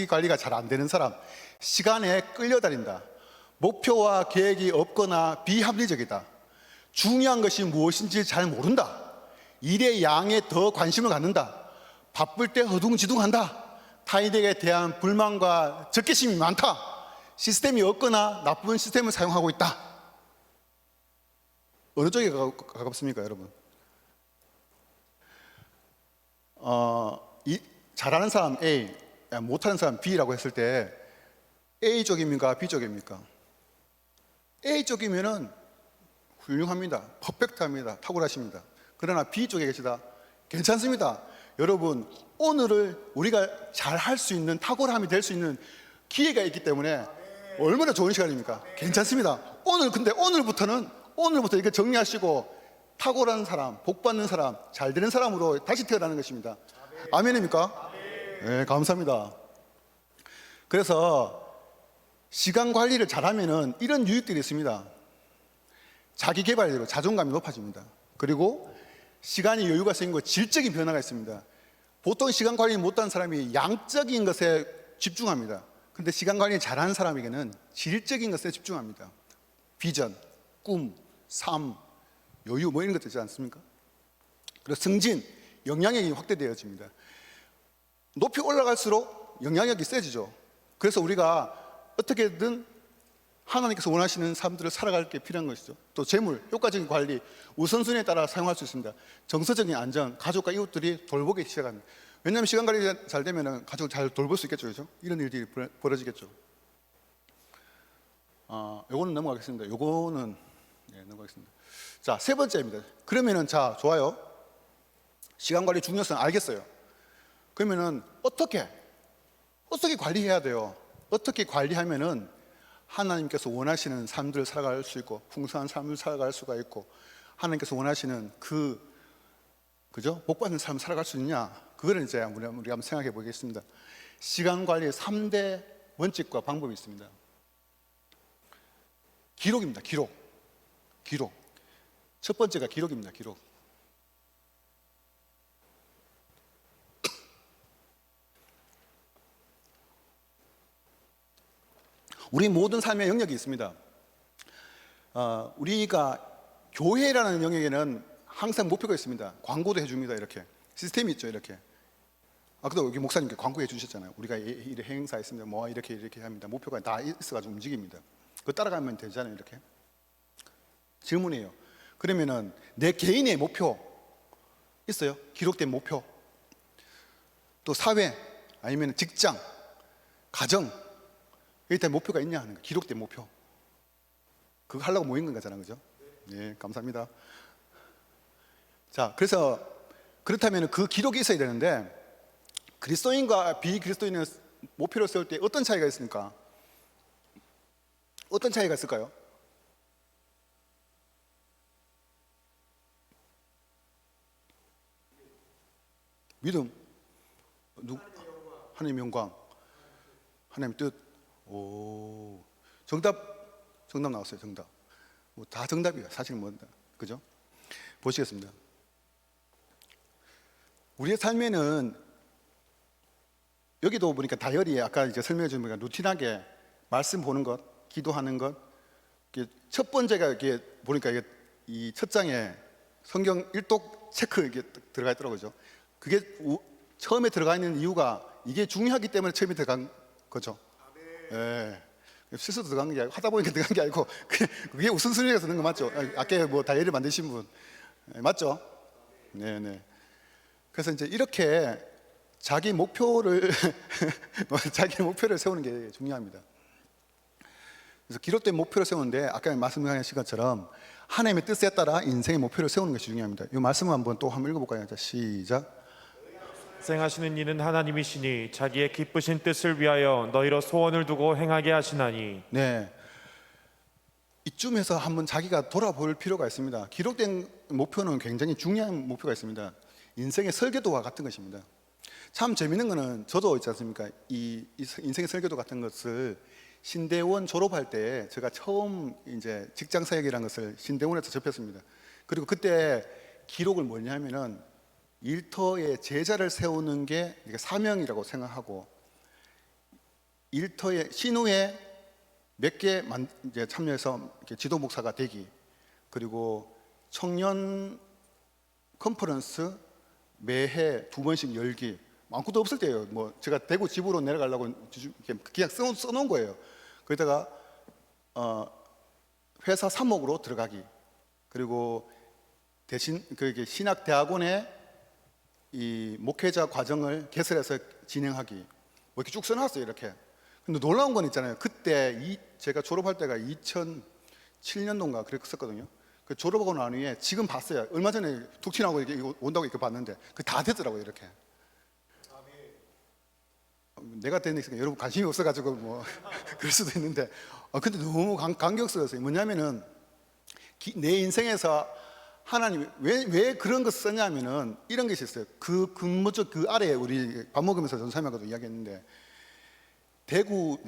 관리가 잘 안 되는 사람, 시간에 끌려다닌다. 목표와 계획이 없거나 비합리적이다. 중요한 것이 무엇인지 잘 모른다. 일의 양에 더 관심을 갖는다. 바쁠 때 허둥지둥한다. 타인에게 대한 불만과 적개심이 많다. 시스템이 없거나 나쁜 시스템을 사용하고 있다. 어느 쪽에 가깝습니까, 여러분? 잘하는 사람 A, 못하는 사람 B라고 했을 때 A 쪽입니까, B 쪽입니까? A 쪽이면은 훌륭합니다. 퍼펙트합니다. 탁월하십니다. 그러나 B 쪽에 계시다. 괜찮습니다. 여러분, 오늘을 우리가 잘 할 수 있는, 탁월함이 될 수 있는 기회가 있기 때문에 얼마나 좋은 시간입니까? 괜찮습니다. 근데 오늘부터 이렇게 정리하시고 탁월한 사람, 복 받는 사람, 잘 되는 사람으로 다시 태어나는 것입니다. 아멘입니까? 네, 감사합니다. 그래서 시간 관리를 잘하면은 이런 유익들이 있습니다. 자기 개발되고 자존감이 높아집니다. 그리고 시간이 여유가 생기고 질적인 변화가 있습니다. 보통 시간 관리 못하는 사람이 양적인 것에 집중합니다. 근데 시간 관리 잘하는 사람에게는 질적인 것에 집중합니다. 비전, 꿈, 삶, 여유 뭐 이런 것들 있지 않습니까? 그래서 승진, 영향력이 확대되어집니다. 높이 올라갈수록 영향력이 세지죠. 그래서 우리가 어떻게든 하나님께서 원하시는 삶들을 살아갈 게 필요한 것이죠. 또 재물, 효과적인 관리, 우선순위에 따라 사용할 수 있습니다. 정서적인 안정, 가족과 이웃들이 돌보기 시작합니다. 왜냐하면 시간 관리가 잘 되면 가족을 잘 돌볼 수 있겠죠, 그렇죠? 이런 일들이 벌어지겠죠. 요거는 넘어가겠습니다. 요거는 넘어가겠습니다. 자, 세 번째입니다. 그러면은 자, 좋아요. 시간 관리 중요성 알겠어요. 그러면은 어떻게 관리해야 돼요? 어떻게 관리하면은 하나님께서 원하시는 삶들을 살아갈 수 있고 풍성한 삶을 살아갈 수가 있고 하나님께서 원하시는 그죠? 복 받는 삶을 살아갈 수 있냐? 그거를 이제 우리가 한번 생각해 보겠습니다. 시간 관리의 3대 원칙과 방법이 있습니다. 기록입니다. 기록. 첫 번째가 기록입니다. 기록. 우리 모든 삶의 영역이 있습니다. 우리가 교회라는 영역에는 항상 목표가 있습니다. 광고도 해줍니다. 이렇게 시스템이 있죠. 이렇게. 아까도 여기 목사님께 광고해 주셨잖아요. 우리가 이 행사 있습니다. 뭐 이렇게 합니다. 목표가 다 있어가지고 움직입니다. 그거 따라가면 되잖아요. 이렇게. 질문이에요. 그러면은 내 개인의 목표 있어요? 기록된 목표. 또 사회 아니면 직장, 가정 여기 다 목표가 있냐 하는 거. 기록된 목표. 그거 하려고 모인 거잖아요, 그죠? 네, 감사합니다. 자, 그래서 그렇다면 그 기록이 있어야 되는데 그리스도인과 비그리스도인의 목표를 세울 때 어떤 차이가 있습니까? 어떤 차이가 있을까요? 믿음, 하나님의 영광, 하나님의 뜻. 오, 정답 나왔어요. 정답. 뭐 다 정답이에요. 사실은 뭐 그죠? 보시겠습니다. 우리의 삶에는 여기도 보니까 다이어리에 아까 이제 설명해 준 거니까 루틴하게 말씀 보는 것, 기도하는 것. 첫 번째가 이게 보니까 이게 이 첫 장에 성경 일독 체크 이게 들어가 있더라고요. 그게 처음에 들어가 있는 이유가 이게 중요하기 때문에 처음에 들어간 거죠. 예. 실수 들어간 게 아니고 하다 보니까 들어간 게 아니고 그게 우선순위에서 넣은 거 맞죠? 아까 뭐 다이어리 만드신 분 맞죠? 네네. 그래서 이제 이렇게 자기 목표를 세우는 게 중요합니다. 그래서 기록된 목표를 세우는데 아까 말씀하신 것처럼 하나님의 뜻에 따라 인생의 목표를 세우는 것이 중요합니다. 이 말씀을 한번 읽어볼까요? 자, 시작. 생하시는 이는 하나님이시니 자기의 기쁘신 뜻을 위하여 너희로 소원을 두고 행하게 하시나니. 네, 이쯤에서 한번 자기가 돌아볼 필요가 있습니다. 기록된 목표는 굉장히 중요한 목표가 있습니다. 인생의 설계도와 같은 것입니다. 참 재밌는 거는 저도 있지 않습니까? 이 인생의 설계도 같은 것을 신대원 졸업할 때 제가 처음 이제 직장 사역이라는 것을 신대원에서 접했습니다. 그리고 그때 기록을 뭐냐면은 일터에 제자를 세우는 게 사명이라고 생각하고 일터에 신우에 몇 개 이제 참여해서 지도 목사가 되기, 그리고 청년 컨퍼런스 매해 2번씩 열기. 아무것도 없을 때예요. 뭐 제가 대구 집으로 내려가려고 이렇게 그냥 써놓은 거예요. 거기다가 회사 사목으로 들어가기. 그리고 대신 그게 신학대학원에 이 목회자 과정을 개설해서 진행하기. 뭐 이렇게 쭉 써놨어요. 이렇게. 근데 놀라운 건 있잖아요. 그때 제가 졸업할 때가 2007년도인가 그랬었거든요. 그 졸업하고 난 후에 지금 봤어요. 얼마 전에 툭 튀나고 이거 온다고 이렇게 봤는데 그 다 됐더라고요. 이렇게. 내가 되니까 여러분 관심이 없어가지고 뭐 그럴 수도 있는데 근데 너무 감격스러웠어요. 뭐냐면은 내 인생에서 하나님이 왜 그런 거 썼냐면은 이런 것이 있어요. 그 근무적 그 아래에 우리 밥 먹으면서 전사님하고도 이야기했는데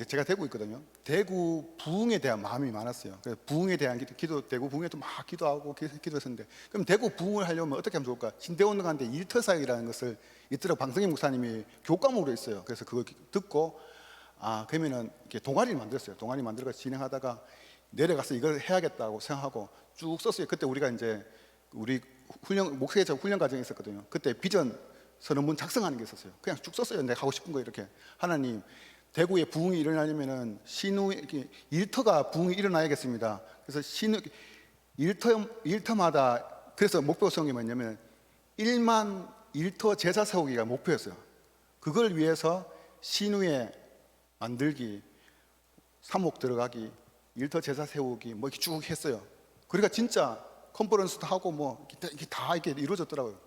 제가 대구 있거든요. 대구 부흥에 대한 마음이 많았어요. 그래서 부흥에 대한 기도, 대구 부흥에도 막 기도하고 기도했었는데 그럼 대구 부흥을 하려면 어떻게 하면 좋을까? 신대원들한테 일터사역이라는 것을 이때로 방성희 목사님이 교과목으로 있어요. 그래서 그걸 듣고 그러면은 이렇게 동아리를 만들었어요. 동아리 만들어서 진행하다가 내려가서 이걸 해야겠다고 생각하고 쭉 썼어요. 그때 우리가 이제 우리 목회자 훈련 과정이 있었거든요. 그때 비전 선언문 작성하는 게 있었어요. 그냥 쭉 썼어요. 내가 하고 싶은 거 이렇게. 하나님, 대구에 부흥이 일어나려면은 일터가 부흥이 일어나야겠습니다. 그래서 일터마다 그래서 목표 세운 게 뭐냐면 1만 일터 제사 세우기가 목표였어요. 그걸 위해서 신우에 만들기, 사목 들어가기, 일터 제사 세우기 뭐 이렇게 쭉 했어요. 그러니까 진짜 컨퍼런스도 하고 뭐 이게 다 이렇게 이루어졌더라고요.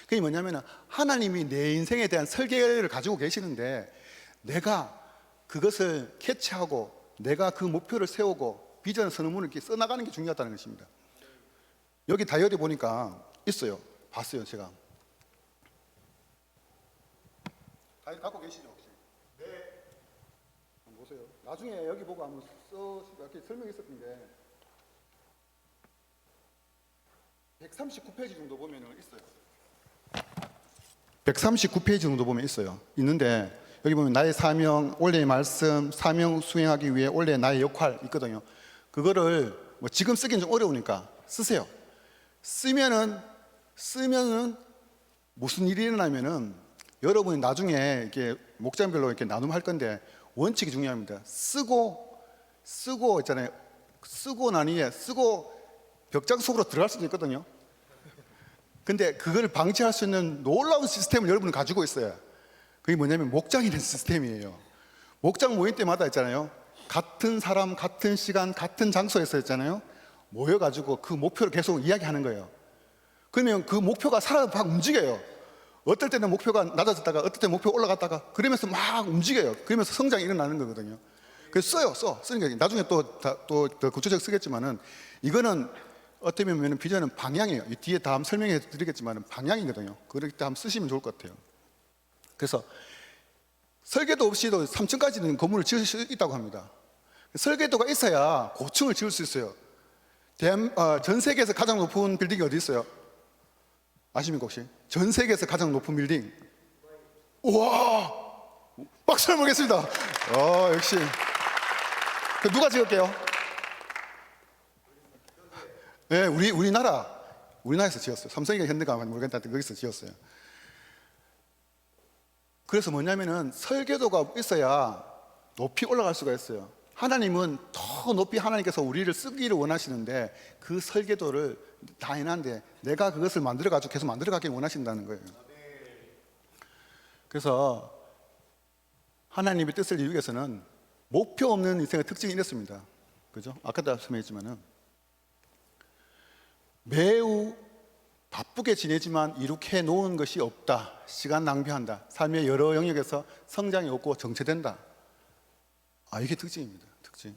그게 뭐냐면 하나님이 내 인생에 대한 설계를 가지고 계시는데 내가 그것을 캐치하고 내가 그 목표를 세우고 비전 선언문을 이렇게 써나가는 게 중요하다는 것입니다. 여기 다이어리 보니까 있어요. 봤어요, 제가. 다이어리 갖고 계시죠, 혹시? 네. 한번 보세요. 나중에 여기 보고 한번 이렇게 설명했었던 게 139페이지 정도 보면 있어요. 139페이지 정도 보면 있어요. 있는데 여기 보면 나의 사명, 원래의 말씀, 사명 수행하기 위해 원래 나의 역할 있거든요. 그거를 뭐 지금 쓰기는 좀 어려우니까 쓰세요. 쓰면은 무슨 일이 일어나면은 여러분이 나중에 이렇게 목장별로 이렇게 나눔할 건데 원칙이 중요합니다. 쓰고 있잖아요. 쓰고 난 후에 벽장 속으로 들어갈 수도 있거든요. 근데 그걸 방지할 수 있는 놀라운 시스템을 여러분은 가지고 있어요. 그게 뭐냐면 목장이라는 시스템이에요. 목장 모임 때마다 있잖아요. 같은 사람, 같은 시간, 같은 장소에서 있잖아요. 모여가지고 그 목표를 계속 이야기하는 거예요. 그러면 그 목표가 막 움직여요. 어떨 때는 목표가 낮아졌다가 어떨 때는 목표가 올라갔다가 그러면서 막 움직여요. 그러면서 성장이 일어나는 거거든요. 그래서 쓰는 게 나중에 또 더 구체적으로 쓰겠지만은 이거는 어떻게 보면 비전은 방향이에요. 이 뒤에 다음 설명해 드리겠지만은 방향이거든요. 그렇기 때문에 한번 쓰시면 좋을 것 같아요. 그래서 설계도 없이도 3층까지는 건물을 지을 수 있다고 합니다. 설계도가 있어야 고층을 지을 수 있어요. 전 세계에서 가장 높은 빌딩이 어디 있어요? 아십니까 혹시? 전 세계에서 가장 높은 빌딩. 우와! 박수 한번 보겠습니다. 역시. 누가 지을게요? 네, 우리나라에서 지었어요. 삼성이가 현대가 모르겠는데 거기서 지었어요. 그래서 뭐냐면은 설계도가 있어야 높이 올라갈 수가 있어요. 하나님은 더 높이 하나님께서 우리를 쓰기를 원하시는데 그 설계도를 다 해놨는데 내가 그것을 만들어가지고 계속 만들어가길 원하신다는 거예요. 그래서 하나님의 뜻을 이루기 위해서는 목표 없는 인생의 특징이 이렇습니다. 그죠? 아까도 설명했지만은 매우 바쁘게 지내지만 이룩해 놓은 것이 없다. 시간 낭비한다. 삶의 여러 영역에서 성장이 없고 정체된다. 이게 특징입니다. 특징.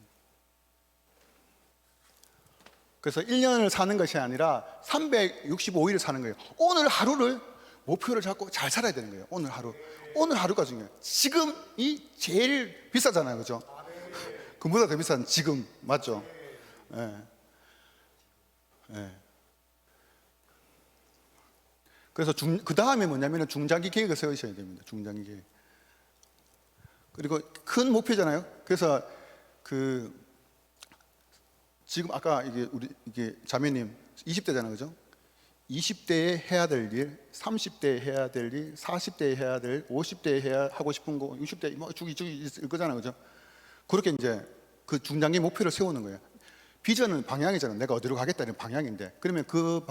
그래서 1년을 사는 것이 아니라 365일을 사는 거예요. 오늘 하루를 목표를 잡고 잘 살아야 되는 거예요. 오늘 하루가 중요해요. 지금이 제일 비싸잖아요. 그죠? 그보다 더 비싼 지금. 맞죠? 예. 그래서 그 다음에 뭐냐면 중장기 계획을 세우셔야 됩니다. 중장기 계획. 그리고 큰 목표잖아요. 그래서 지금 아까 이게 자매님 20대잖아요, 그죠? 20대에 해야 될 일, 30대에 해야 될 일, 40대에 해야 될, 50대에 해야 하고 싶은 거, 60대 뭐 주기 이거잖아요, 그죠? 그렇게 이제 그 중장기 목표를 세우는 거예요. 비전은 방향이잖아요. 내가 어디로 가겠다는 방향인데, 그러면 그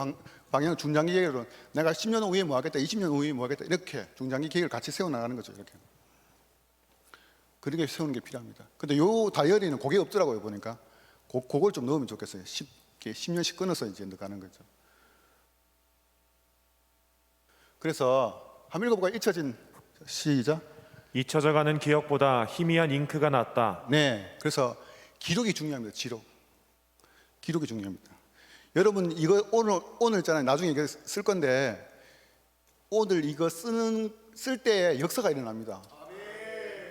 방향 중장기 계획으로 내가 10년 후에 뭐 하겠다, 20년 후에 뭐 하겠다, 이렇게 중장기 계획을 같이 세워 나가는 거죠. 이렇게 그렇게 세우는 게 필요합니다. 근데 요 다이어리는 그게 없더라고요, 보니까. 그걸 좀 넣으면 좋겠어요. 10년씩 끊어서 이제 넣어가는 거죠. 그래서 한번 읽어볼까요? 잊혀진, 시작. 잊혀져가는 기억보다 희미한 잉크가 낫다. 네, 그래서 기록이 중요합니다. 기록이 중요합니다. 여러분 이거 오늘 있잖아요. 나중에 이거 쓸 건데 오늘 이거 쓸 때 역사가 일어납니다.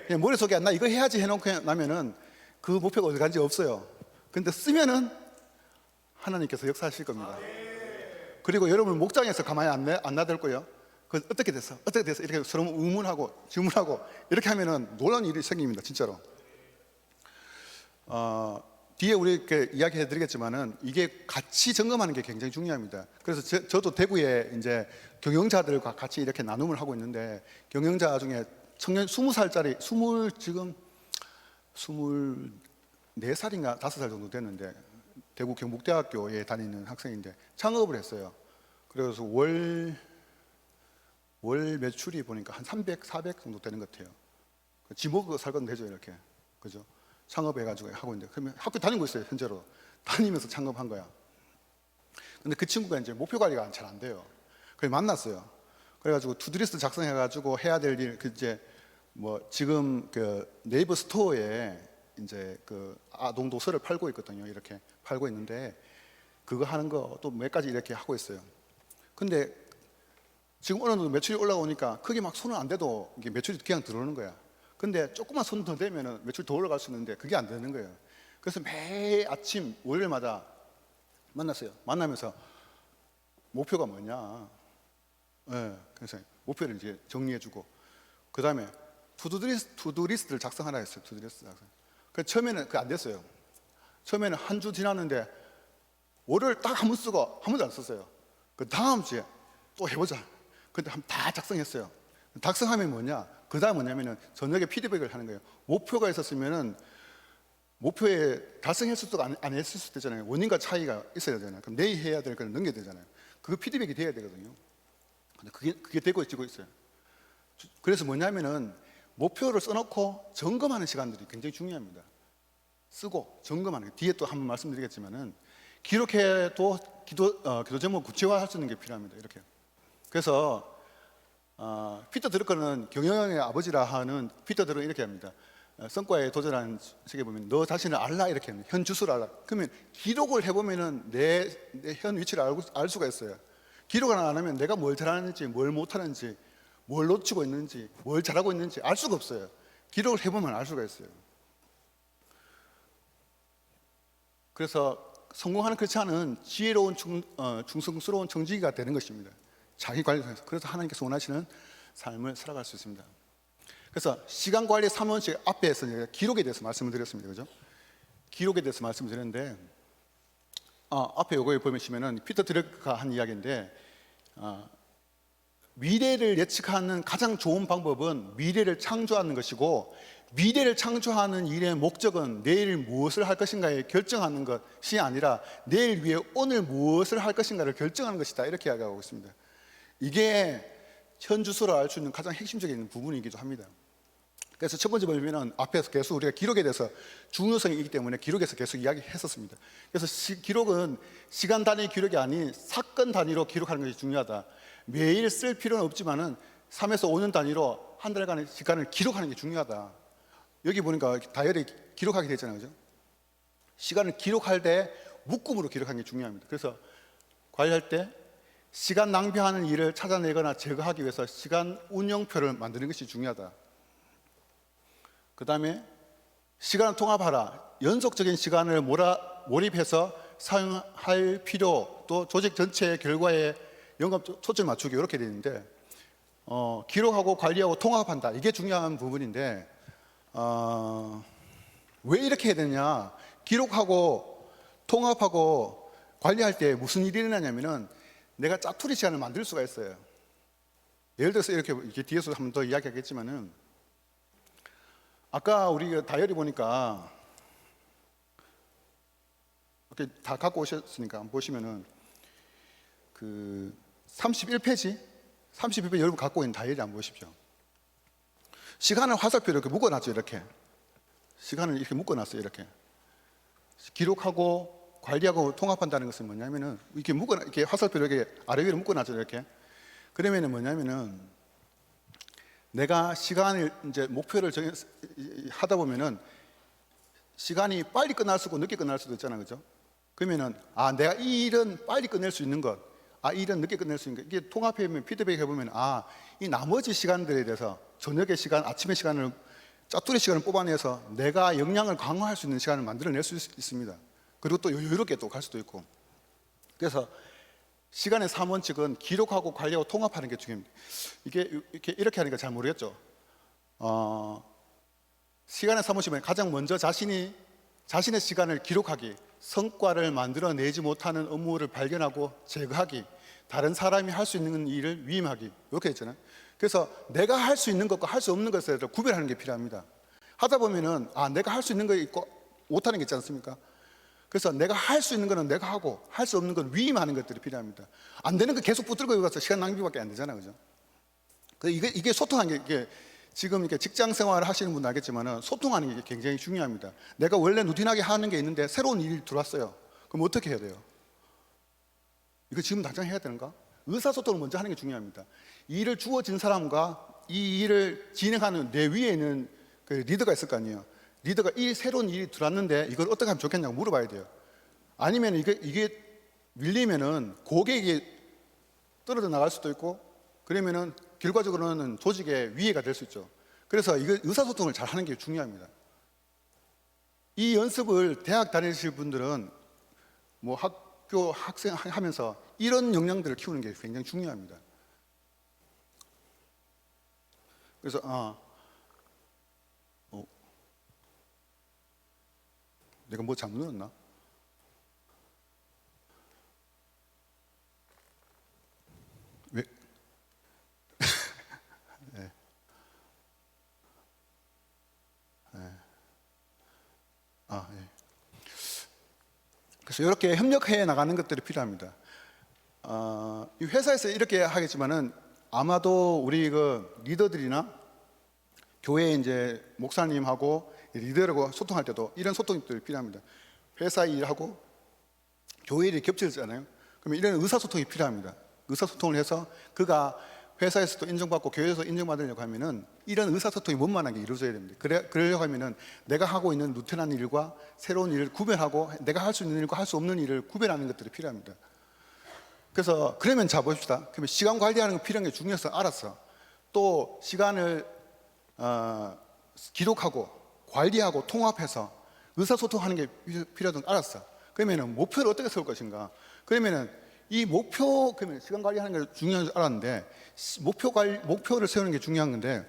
그냥 머릿속에 나 이거 해야지 해놓고 나면은 그 목표가 어디 간지 없어요. 근데 쓰면은 하나님께서 역사하실 겁니다. 그리고 여러분 목장에서 가만히 안 놔둘 거예요. 그 어떻게 됐어? 이렇게 서로 의문하고 질문하고 이렇게 하면은 놀라운 일이 생깁니다. 진짜로. 뒤에 우리 이렇게 이야기해 드리겠지만은 이게 같이 점검하는 게 굉장히 중요합니다. 그래서 저도 대구에 이제 경영자들과 같이 이렇게 나눔을 하고 있는데, 경영자 중에 청년 20살짜리 지금 24살인가 5살 정도 됐는데 대구 경북대학교에 다니는 학생인데 창업을 했어요. 그래서 월 매출이 보니까 한 300, 400 정도 되는 것 같아요. 지 먹고 살건 되죠, 이렇게. 그죠? 창업해가지고 하고 있는데, 그러면 학교 다니고 있어요, 현재로. 다니면서 창업한 거야. 근데 그 친구가 이제 목표 관리가 잘 안 돼요. 그래서 만났어요. 그래가지고 투두리스트 작성해가지고 해야 될 일, 이제 뭐 지금 그 네이버 스토어에 이제 그 아동 도서를 팔고 있거든요. 이렇게 팔고 있는데 그거 하는 거 또 몇 가지 이렇게 하고 있어요. 근데 지금 어느 정도 매출이 올라오니까 그게 막 손은 안 돼도 이게 매출이 그냥 들어오는 거야. 근데 조금만 손 더 대면은 매출 더 올라갈 수 있는데 그게 안 되는 거예요. 그래서 매일 아침 월요일마다 만났어요. 만나면서 목표가 뭐냐. 네, 그래서 목표를 이제 정리해주고 그 다음에 투두리스트를 작성하라 했어요. 투두리스트 작성. 그 처음에는 그게 안 됐어요. 처음에는 한 주 지났는데 월요일 딱 한 번 쓰고 한 번도 안 썼어요. 그 다음 주에 또 해보자. 근데 다 작성했어요. 작성하면 뭐냐? 그 다음 뭐냐면은 저녁에 피드백을 하는 거예요. 목표가 있었으면은 목표에 달성했을 수도 안 했을 수도 있잖아요. 원인과 차이가 있어야 되잖아요. 그럼 내일 해야 될 거는 넘겨야 되잖아요. 그거 피드백이 돼야 되거든요. 근데 그게 되고 있어요. 그래서 뭐냐면은 목표를 써놓고 점검하는 시간들이 굉장히 중요합니다. 쓰고 점검하는 게. 뒤에 또 한번 말씀드리겠지만은 기록해도 기도 제목 구체화할 수 있는 게 필요합니다. 이렇게. 그래서 피터 드러커는 경영의 아버지라 하는 피터 드러커는 이렇게 합니다. 성과에 도전하는 책에 보면 너 자신을 알라 이렇게 합니다. 현 주소를 알라. 그러면 기록을 해보면은 내 현 위치를 알 수가 있어요. 기록을 안 하면 내가 뭘 잘하는지, 뭘 못하는지, 뭘 놓치고 있는지, 뭘 잘하고 있는지 알 수가 없어요. 기록을 해보면 알 수가 있어요. 그래서 성공하는 그렇지 않은 지혜로운 충성스러운 청지기가 되는 것입니다. 자기 관리를 해서. 그래서 하나님께서 원하시는 삶을 살아갈 수 있습니다. 그래서 시간 관리 3원칙 앞에서 기록에 대해서 말씀을 드렸습니다. 그죠? 기록에 대해서 말씀을 드렸는데 앞에 요거에 보시면은 피터 드러커가 한 이야기인데 미래를 예측하는 가장 좋은 방법은 미래를 창조하는 것이고 미래를 창조하는 일의 목적은 내일 무엇을 할 것인가에 결정하는 것이 아니라 내일 위해 오늘 무엇을 할 것인가를 결정하는 것이다. 이렇게 이야기하고 있습니다. 이게 현 주소를 알 수 있는 가장 핵심적인 부분이기도 합니다. 그래서 첫 번째 보면은 앞에서 계속 우리가 기록에 대해서 중요성이 있기 때문에 기록에서 계속 이야기했었습니다. 그래서 기록은 시간 단위 기록이 아닌 사건 단위로 기록하는 것이 중요하다. 매일 쓸 필요는 없지만은 3에서 5년 단위로 한 달간의 시간을 기록하는 게 중요하다. 여기 보니까 다이어리 기록하게 되잖아요, 그죠? 시간을 기록할 때 묶음으로 기록하는 게 중요합니다. 그래서 관리할 때 시간 낭비하는 일을 찾아내거나 제거하기 위해서 시간 운영표를 만드는 것이 중요하다. 그 다음에 시간을 통합하라. 연속적인 시간을 몰입해서 사용할 필요, 또 조직 전체의 결과에 초점을 맞추기 이렇게 되어 있는데 기록하고 관리하고 통합한다. 이게 중요한 부분인데 왜 이렇게 해야 되냐? 기록하고 통합하고 관리할 때 무슨 일이 일어나냐면은 내가 짜투리 시간을 만들 수가 있어요. 예를 들어서 이렇게 뒤에서 한 번 더 이야기하겠지만은, 아까 우리 다이어리 보니까 이렇게 다 갖고 오셨으니까 한번 보시면은 그 31페이지 여러분 갖고 있는 다이어리 한번 보십시오. 시간을 화살표로 이렇게 묶어놨죠. 이렇게 시간을 이렇게 묶어놨어요. 이렇게 기록하고 관리하고 통합한다는 것은 뭐냐면은 이렇게 화살표로 이렇게 아래 위로 묶어놨죠. 이렇게. 그러면은 뭐냐면은 내가 시간을 이제 목표를 하다 보면은 시간이 빨리 끝날 수도 늦게 끝날 수도 있잖아요. 그죠? 그러면은 내가 이 일은 빨리 끝낼 수 있는 것, 이 일은 늦게 끝낼 수 있는 것, 이게 통합해 보면 피드백 해보면 이 나머지 시간들에 대해서 저녁의 시간, 아침의 시간을 짜투리 시간을 뽑아내서 내가 역량을 강화할 수 있는 시간을 만들어낼 수 있습니다. 그리고 또 여유롭게 또 갈 수도 있고. 그래서 시간의 3원칙은 기록하고 관리하고 통합하는 게 중요합니다. 이렇게 하니까 잘 모르겠죠. 시간의 3원칙은 가장 먼저 자신의 시간을 기록하기, 성과를 만들어내지 못하는 업무를 발견하고 제거하기, 다른 사람이 할 수 있는 일을 위임하기, 이렇게 했잖아요. 그래서 내가 할 수 있는 것과 할 수 없는 것에 대해서 구별하는 게 필요합니다. 하다 보면은 내가 할 수 있는 거 있고 못하는 게 있지 않습니까? 그래서 내가 할 수 있는 거는 내가 하고 할 수 없는 건 위임하는 것들이 필요합니다. 안 되는 거 계속 붙들고 가서 시간 낭비밖에 안 되잖아요. 그죠? 이게 소통하는 게 지금 이렇게 직장 생활을 하시는 분도 알겠지만은 소통하는 게 굉장히 중요합니다. 내가 원래 루틴하게 하는 게 있는데 새로운 일이 들어왔어요. 그럼 어떻게 해야 돼요? 이거 지금 당장 해야 되는가? 의사소통을 먼저 하는 게 중요합니다. 이 일을 주어진 사람과 이 일을 진행하는 내 위에 있는 그 리더가 있을 거 아니에요. 리더가 이 새로운 일이 들어왔는데 이걸 어떻게 하면 좋겠냐고 물어봐야 돼요. 아니면 이게 밀리면은 고객이 떨어져 나갈 수도 있고, 그러면은 결과적으로는 조직의 위해가 될 수 있죠. 그래서 이거 의사소통을 잘 하는 게 중요합니다. 이 연습을 대학 다니실 분들은 뭐 학교 학생 하면서 이런 역량들을 키우는 게 굉장히 중요합니다. 그래서 내가 뭐 잘못 눌렀나? 왜? 네. 예. 그래서 이렇게 협력해 나가는 것들이 필요합니다. 이 회사에서 이렇게 하겠지만은 아마도 우리 그 리더들이나 교회 이제 목사님하고 리더라고 소통할 때도 이런 소통들이 필요합니다. 회사 일하고 교회 일이 겹치잖아요. 그러면 이런 의사소통이 필요합니다. 의사소통을 해서 그가 회사에서도 인정받고 교회에서 인정받으려고 하면은 이런 의사소통이 원만하게 이루어져야 됩니다. 그러려고 하면은 내가 하고 있는 루틴한 일과 새로운 일을 구별하고 내가 할 수 있는 일과 할 수 없는 일을 구별하는 것들이 필요합니다. 그래서 그러면 자 봅시다. 그러면 시간 관리하는 거 필요한 게 중요해서 알았어. 또 시간을 기록하고 관리하고 통합해서 의사소통하는 게 필요하다는 걸 알았어. 그러면은 목표를 어떻게 세울 것인가? 그러면은 이 그러면 시간 관리하는 게 중요한 줄 알았는데 목표를 세우는 게 중요한 건데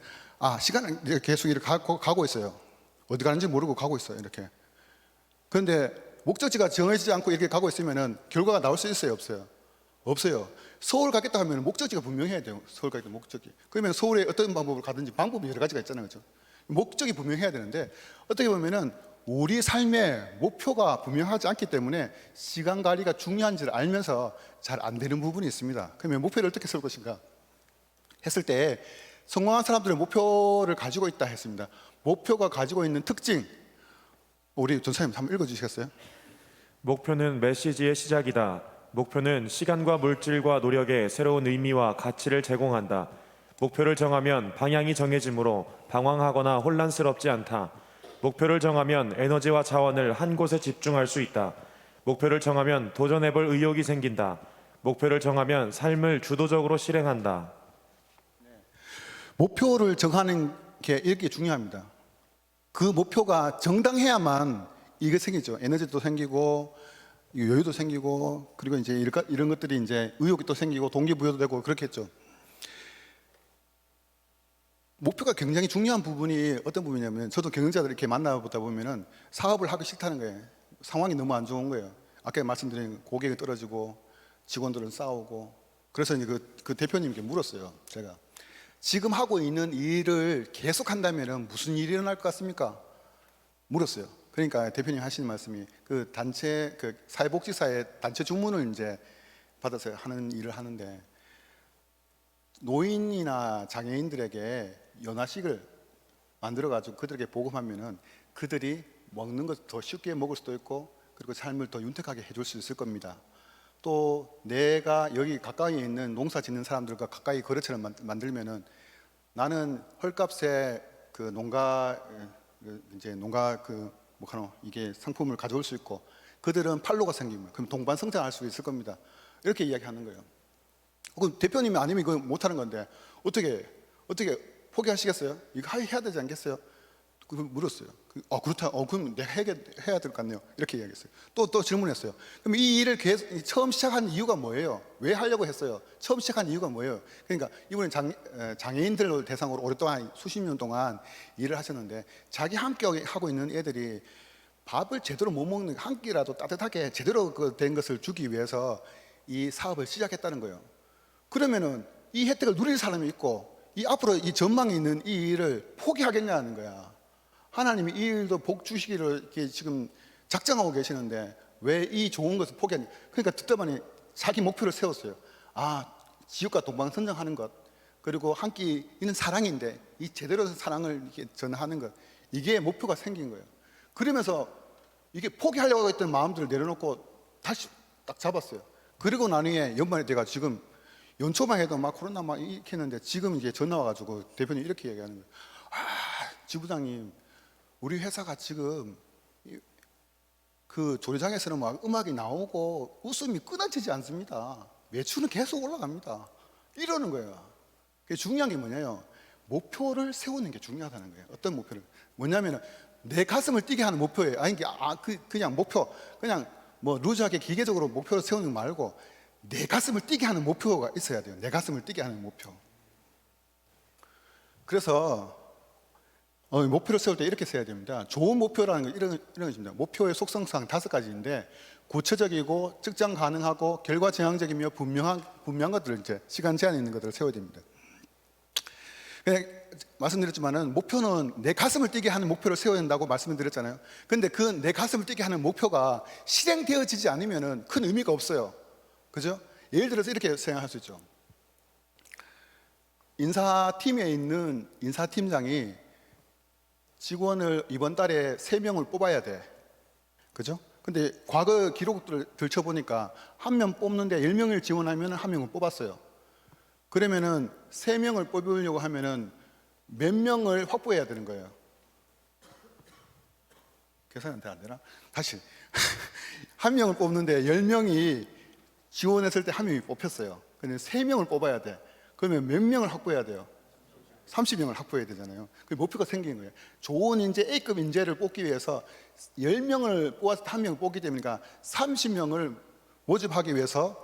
시간을 계속 이렇게 가고 있어요. 어디 가는지 모르고 가고 있어요. 이렇게. 그런데 목적지가 정해지지 않고 이렇게 가고 있으면은 결과가 나올 수 있어요, 없어요? 없어요. 서울 가겠다 하면 목적지가 분명해야 돼요. 서울 가겠다 목적이. 그러면 서울에 어떤 방법을 가든지 방법이 여러 가지가 있잖아요, 그렇죠? 목적이 분명해야 되는데 어떻게 보면은 우리 삶의 목표가 분명하지 않기 때문에 시간 관리가 중요한지를 알면서 잘 안 되는 부분이 있습니다. 그러면 목표를 어떻게 세울 것인가 했을 때 성공한 사람들은 목표를 가지고 있다 했습니다. 목표가 가지고 있는 특징, 우리 전사님 한번 읽어주시겠어요? 목표는 메시지의 시작이다. 목표는 시간과 물질과 노력에 새로운 의미와 가치를 제공한다. 목표를 정하면 방향이 정해지므로 방황하거나 혼란스럽지 않다. 목표를 정하면 에너지와 자원을 한 곳에 집중할 수 있다. 목표를 정하면 도전해볼 의욕이 생긴다. 목표를 정하면 삶을 주도적으로 실행한다. 목표를 정하는 게 이렇게 중요합니다. 그 목표가 정당해야만 이게 생기죠. 에너지도 생기고 여유도 생기고 그리고 이제 이런 것들이 이제 의욕이 또 생기고 동기부여도 되고 그렇겠죠. 목표가 굉장히 중요한 부분이 어떤 부분이냐면 저도 경영자들 이렇게 만나보다 보면은 사업을 하기 싫다는 거예요. 상황이 너무 안 좋은 거예요. 아까 말씀드린 고객이 떨어지고 직원들은 싸우고 그래서 이제 그 대표님께 물었어요. 제가 지금 하고 있는 이 일을 계속 한다면 무슨 일이 일어날 것 같습니까? 물었어요. 그러니까 대표님 하시는 말씀이 그 단체 그 사회복지사의 단체 주문을 이제 받아서 하는 일을 하는데 노인이나 장애인들에게 연화식을 만들어 가지고 그들에게 보급하면은 그들이 먹는 것 더 쉽게 먹을 수도 있고 그리고 삶을 더 윤택하게 해줄 수 있을 겁니다. 또 내가 여기 가까이에 있는 농사 짓는 사람들과 가까이 거래처를 만들면은 나는 헐값에 그 농가 이제 농가 뭐하노 이게 상품을 가져올 수 있고 그들은 팔로가 생기면 그럼 동반 성장할 수 있을 겁니다. 이렇게 이야기하는 거예요. 그 대표님이 아니면 이거 못하는 건데 어떻게 포기하시겠어요? 이거 해야 되지 않겠어요? 그 물었어요. 그렇다. 그럼 내가 해야 될 것 같네요. 이렇게 이야기했어요. 또 질문했어요. 그럼 이 일을 계속 처음 시작한 이유가 뭐예요? 왜 하려고 했어요? 처음 시작한 이유가 뭐예요? 그러니까 이분은 장애인들 대상으로 오랫동안 수십 년 동안 일을 하셨는데 자기 함께 하고 있는 애들이 밥을 제대로 못 먹는 한 끼라도 따뜻하게 제대로 된 것을 주기 위해서 이 사업을 시작했다는 거예요. 그러면은 이 혜택을 누릴 사람이 있고 이 앞으로 이 전망이 있는 이 일을 포기하겠냐는 거야. 하나님이 이 일도 복 주시기를 이렇게 지금 작정하고 계시는데 왜 이 좋은 것을 포기하냐. 그러니까 듣다 보니 자기 목표를 세웠어요. 지옥과 동방선정하는 것 그리고 한 끼 있는 사랑인데 이 제대로 된 사랑을 이렇게 전하는 것 이게 목표가 생긴 거예요. 그러면서 이게 포기하려고 했던 마음들을 내려놓고 다시 딱 잡았어요. 그리고 나중에 연말에 제가 지금 연초만 해도 막 코로나 막 이렇게 했는데 지금 이제 전화 와가지고 대표님 이렇게 얘기하는 거예요. 지부장님, 우리 회사가 지금 그 조리장에서는 막 음악이 나오고 웃음이 끊어지지 않습니다. 매출은 계속 올라갑니다. 이러는 거예요. 그게 중요한 게 뭐냐요? 목표를 세우는 게 중요하다는 거예요. 어떤 목표를? 뭐냐면은 내 가슴을 뛰게 하는 목표예요. 그냥 목표, 그냥 뭐 루즈하게 기계적으로 목표를 세우는 거 말고 내 가슴을 뛰게 하는 목표가 있어야 돼요. 내 가슴을 뛰게 하는 목표. 그래서 목표를 세울 때 이렇게 세워야 됩니다. 좋은 목표라는 건 이런 것입니다. 목표의 속성상 5가지인데 구체적이고 측정 가능하고 결과 지향적이며 분명한 것들을 이제 시간 제한 있는 것들을 세워야 됩니다. 그냥 말씀드렸지만은 목표는 내 가슴을 뛰게 하는 목표를 세워야 된다고 말씀을 드렸잖아요. 근데 그 내 가슴을 뛰게 하는 목표가 실행되어지지 않으면은 큰 의미가 없어요. 그죠? 예를 들어서 이렇게 생각할 수 있죠. 인사팀에 있는 인사팀장이 직원을 이번 달에 3명을 뽑아야 돼. 그죠? 근데 과거 기록들을 들춰보니까 한 명 뽑는데 10명을 지원하면 한 명을 뽑았어요. 그러면은 3명을 뽑으려고 하면은 몇 명을 확보해야 되는 거예요? 계산이 안 되나? 다시. 한 명을 뽑는데 10명이 지원했을 때 한 명이 뽑혔어요. 근데 3명을 뽑아야 돼. 그러면 몇 명을 확보해야 돼요? 30명을 확보해야 되잖아요. 그 목표가 생긴 거예요. 좋은 인재, A급 인재를 뽑기 위해서 10명을 뽑아서 한 명을 뽑기 때문에 30명을 모집하기 위해서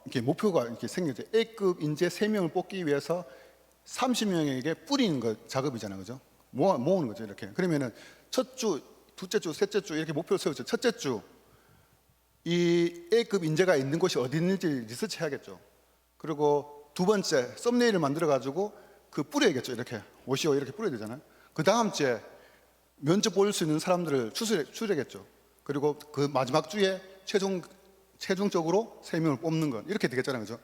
이렇게 목표가 이렇게 생기죠. A급 인재 3명을 뽑기 위해서 30명에게 뿌리는 거 작업이잖아요. 그죠? 모으는 거죠. 이렇게. 그러면은 첫 주, 둘째 주, 셋째 주 이렇게 목표를 세우죠. 첫째 주, 이 A급 인재가 있는 곳이 어디 있는지 리서치 해야겠죠. 그리고 두 번째, 썸네일을 만들어 가지고 뿌려야겠죠. 이렇게 오시오 이렇게 뿌려야 되잖아요. 그 다음 주에 면접 볼 수 있는 사람들을 추려야겠죠. 그리고 그 마지막 주에 최종적으로 3명을 뽑는 것 이렇게 되겠잖아요. 그죠?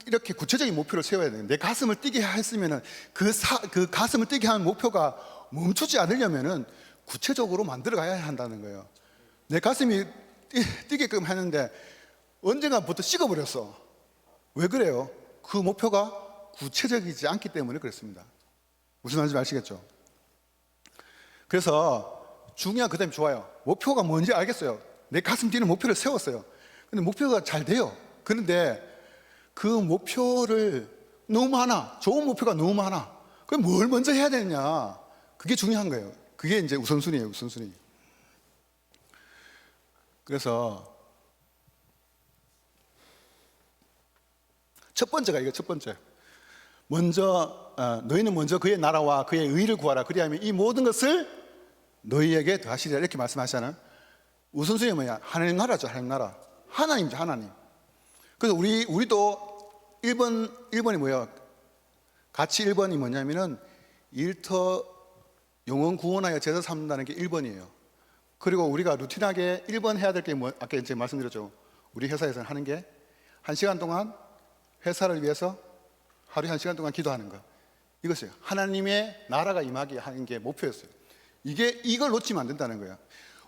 이렇게 구체적인 목표를 세워야 돼요. 내 가슴을 뛰게 했으면은 그 가슴을 뛰게 하는 목표가 멈추지 않으려면은 구체적으로 만들어 가야 한다는 거예요. 내 가슴이 뛰게끔 하는데 언젠가부터 식어버렸어. 왜 그래요? 그 목표가 구체적이지 않기 때문에 그렇습니다. 무슨 말인지 아시겠죠? 그래서 중요한 그 다음에 좋아요. 목표가 뭔지 알겠어요. 내 가슴 뛰는 목표를 세웠어요. 근데 목표가 잘 돼요. 그런데 그 목표를 너무 많아. 좋은 목표가 너무 많아. 그럼 뭘 먼저 해야 되느냐? 그게 중요한 거예요. 그게 이제 우선순위예요. 우선순위. 그래서 첫 번째가 이거 첫 번째. 먼저 너희는 먼저 그의 나라와 그의 의를 구하라. 그리하면 이 모든 것을 너희에게 더하시리라. 이렇게 말씀하시잖아요. 우선순위가 뭐냐? 하나님 나라죠. 하나님 나라. 하나님이죠, 하나님. 그래서 우리도 1번이 뭐예요? 가치 1번이 뭐냐면은 일터 영혼 구원하여 제사 삼는다는 게 1번이에요. 그리고 우리가 루틴하게 1번 해야 될 게 뭐, 아까 이제 말씀드렸죠. 우리 회사에서는 하는 게 1시간 동안 회사를 위해서 하루에 1시간 동안 기도하는 거. 이것이에요. 하나님의 나라가 임하게 하는 게 목표였어요. 이걸 놓치면 안 된다는 거예요.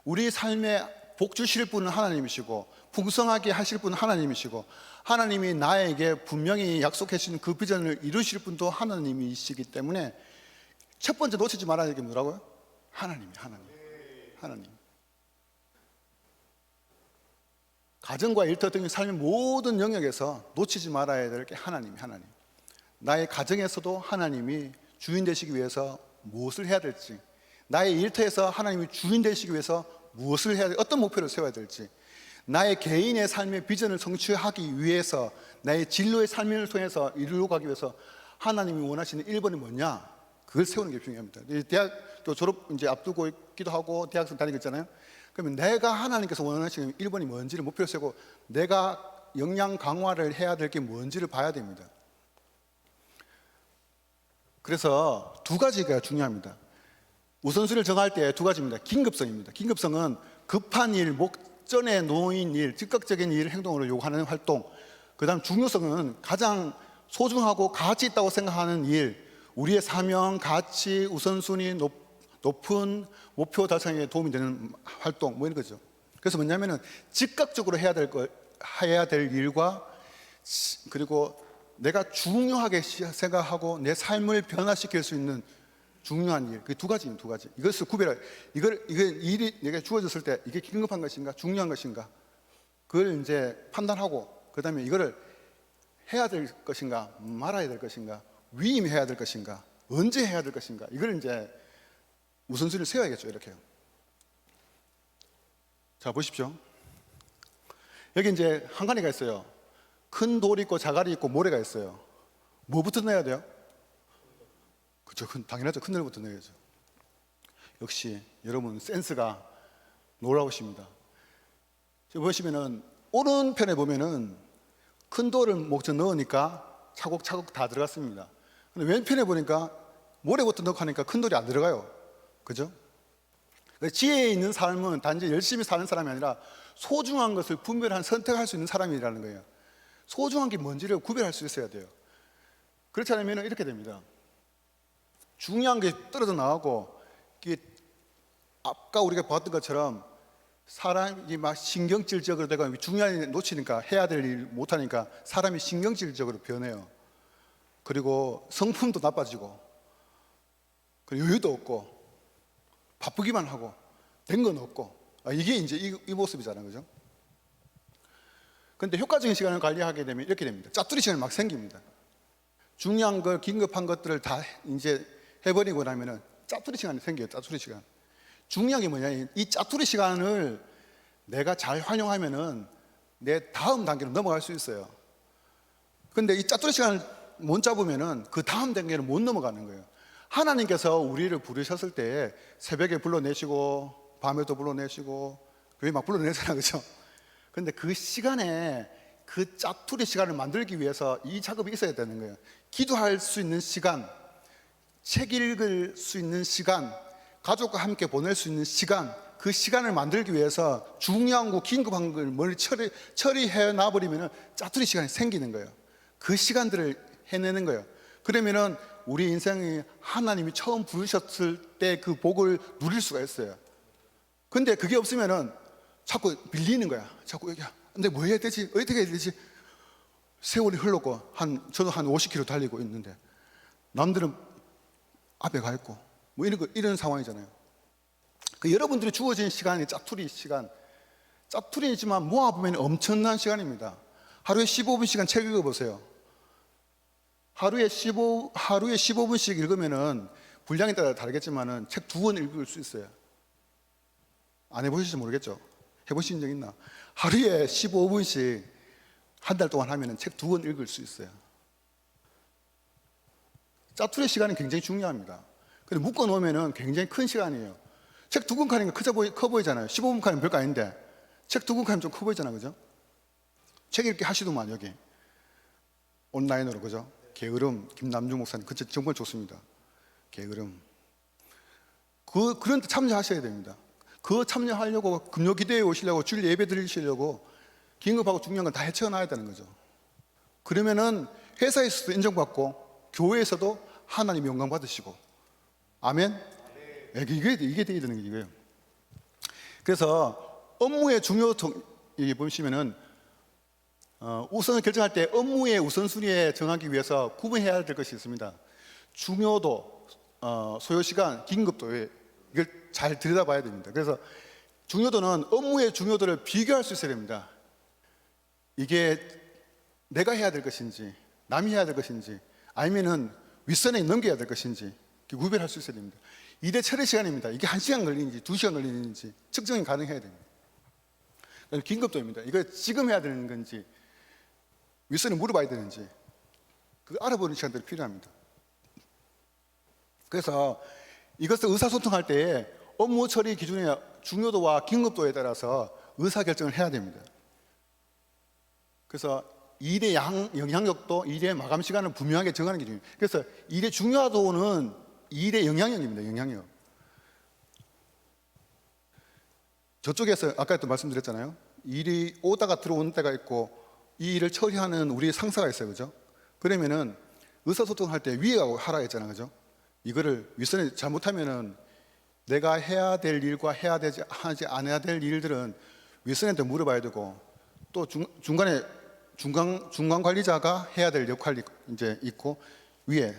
우리 삶에 복 주실 분은 하나님이시고 풍성하게 하실 분은 하나님이시고 하나님이 나에게 분명히 약속해 주신 그 비전을 이루실 분도 하나님이시기 때문에 첫 번째 놓치지 말아야 될 게 뭐라고요? 하나님. 가정과 일터 등의 삶의 모든 영역에서 놓치지 말아야 될 게 하나님. 나의 가정에서도 하나님이 주인 되시기 위해서 무엇을 해야 될지, 나의 일터에서 하나님이 주인 되시기 위해서 무엇을 해야 될지, 어떤 목표를 세워야 될지, 나의 개인의 삶의 비전을 성취하기 위해서 나의 진로의 삶을 통해서 이루어 가기 위해서 하나님이 원하시는 1번이 뭐냐, 그걸 세우는 게 중요합니다. 대학교 졸업 이제 앞두고 있기도 하고 대학생 다니고 있잖아요. 그러면 내가 하나님께서 원하시는 1번이 뭔지를 목표를 세우고 내가 역량 강화를 해야 될 게 뭔지를 봐야 됩니다. 그래서 두 가지가 중요합니다. 우선순위를 정할 때 두 가지입니다. 긴급성입니다. 긴급성은 급한 일, 목전에 놓인 일, 즉각적인 일, 행동을 요구하는 활동. 그 다음 중요성은 가장 소중하고 가치 있다고 생각하는 일, 우리의 사명, 가치, 우선순위 높은 목표 달성에 도움이 되는 활동, 뭐 이런 거죠. 그래서 뭐냐면은 즉각적으로 해야 될 일과 그리고 내가 중요하게 생각하고 내 삶을 변화시킬 수 있는 중요한 일, 그 두 가지입니다. 두 가지. 이것을 구별해. 이걸 일이 내가 주어졌을 때 이게 긴급한 것인가, 중요한 것인가, 그걸 이제 판단하고, 그 다음에 이거를 해야 될 것인가, 말아야 될 것인가, 위임해야 될 것인가, 언제 해야 될 것인가, 이걸 이제 우선순위를 세워야겠죠. 이렇게. 자, 보십시오. 여기 이제 한 가지가 있어요. 큰 돌이 있고 자갈이 있고 모래가 있어요. 뭐부터 넣어야 돼요? 그렇죠. 당연하죠. 큰 돌부터 넣어야죠. 역시 여러분 센스가 놀라우십니다. 보시면은 오른편에 보면은 큰 돌을 먼저 넣으니까 차곡차곡 다 들어갔습니다. 근데 왼편에 보니까 모래부터 넣고 하니까 큰 돌이 안 들어가요. 그죠? 지혜 있는 삶은 단지 열심히 사는 사람이 아니라 소중한 것을 분별한 선택할 수 있는 사람이라는 거예요. 소중한 게 뭔지를 구별할 수 있어야 돼요. 그렇지 않으면 이렇게 됩니다. 중요한 게 떨어져 나가고, 이게 아까 우리가 봤던 것처럼 사람이 막 신경질적으로 되고 중요한 일 놓치니까, 해야 될 일 못하니까 사람이 신경질적으로 변해요. 그리고 성품도 나빠지고, 그리고 여유도 없고, 바쁘기만 하고, 된 건 없고, 이게 이제 이 모습이잖아요. 그죠? 근데 효과적인 시간을 관리하게 되면 이렇게 됩니다. 짜투리 시간이 막 생깁니다. 중요한 걸, 긴급한 것들을 다 이제 해버리고 나면은 짜투리 시간이 생겨요. 짜투리 시간. 중요한 게 뭐냐, 이 짜투리 시간을 내가 잘 활용하면은 내 다음 단계로 넘어갈 수 있어요. 근데 이 짜투리 시간을 못 잡으면은 그 다음 단계를 못 넘어가는 거예요. 하나님께서 우리를 부르셨을 때 새벽에 불러내시고 밤에도 불러내시고 그게 막 불러내잖아요. 그렇죠? 근데 그 시간에 그 짜투리 시간을 만들기 위해서 이 작업이 있어야 되는 거예요. 기도할 수 있는 시간, 책 읽을 수 있는 시간, 가족과 함께 보낼 수 있는 시간, 그 시간을 만들기 위해서 중요한 거, 긴급한 걸 멀리 처리해 놔버리면 짜투리 시간이 생기는 거예요. 그 시간들을 해내는 거예요. 그러면은 우리 인생이 하나님이 처음 부르셨을 때 그 복을 누릴 수가 있어요. 근데 그게 없으면은 자꾸 밀리는 거야. 자꾸 근데 뭐 해야 되지? 어떻게 해야 되지? 세월이 흘렀고 저도 한 50km 달리고 있는데 남들은 앞에 가 있고 뭐 이런 상황이잖아요. 그 여러분들이 주어진 시간이 짜투리 시간, 짜투리지만 모아보면 엄청난 시간입니다. 하루에 15분씩은 책 읽어보세요. 하루에 15분씩 읽으면은 분량에 따라 다르겠지만은 책 2권 읽을 수 있어요. 안 해보실지 모르겠죠? 해보신 적 있나? 하루에 15분씩 한 달 동안 하면은 책 2권 읽을 수 있어요. 짜투리 시간이 굉장히 중요합니다. 근데 묶어 놓으면은 굉장히 큰 시간이에요. 책 2권 칸이니까 커 보이잖아요. 15분 칸이면 별거 아닌데 책 2권 칸이면 좀 커 보이잖아요. 그죠? 책 읽기 하시더만 여기 온라인으로 그죠? 게으름 김남중 목사님 그 책 정말 좋습니다. 게으름 그런 데 참여하셔야 됩니다. 그 참여하려고 금요기도에 오시려고 주일 예배 드리시려고 긴급하고 중요한 건 다 헤쳐놔야 되는 거죠. 그러면은 회사에서도 인정받고 교회에서도 하나님 영광 받으시고 아멘. 이게 돼야 되는 게 이거예요. 그래서 업무의 중요성 여기 보시면은 우선 결정할 때 업무의 우선순위에 정하기 위해서 구분해야 될 것이 있습니다. 중요도, 소요 시간, 긴급도 이걸 잘 들여다봐야 됩니다. 그래서 중요도는 업무의 중요도를 비교할 수 있어야 됩니다. 이게 내가 해야 될 것인지, 남이 해야 될 것인지, 아니면은 윗선에 넘겨야 될 것인지 구별할 수 있어야 됩니다. 일의 처리 시간입니다. 이게 1시간 걸리는지 2시간 걸리는지 측정이 가능해야 됩니다. 긴급도입니다. 이거 지금 해야 되는 건지 윗선에 물어봐야 되는지 그 알아보는 시간들이 필요합니다. 그래서 이것을 의사소통할 때 업무 처리 기준의 중요도와 긴급도에 따라서 의사결정을 해야 됩니다. 그래서 일의 영향력도 일의 마감 시간을 분명하게 정하는 게 중요해요. 그래서 일의 중요도는 일의 영향력입니다. 영향력. 저쪽에서 아까도 말씀드렸잖아요. 일이 오다가 들어오는 때가 있고 이 일을 처리하는 우리 상사가 있어요. 그죠? 그러면은 의사소통할 때 위에가 하라 했잖아요. 그죠? 이거를 윗선에 잘못하면은 내가 해야 될 일과 하지 않아야 될 일들은 윗선한테 물어봐야 되고 또 중간 관리자가 해야 될 역할이 이제 있고 위에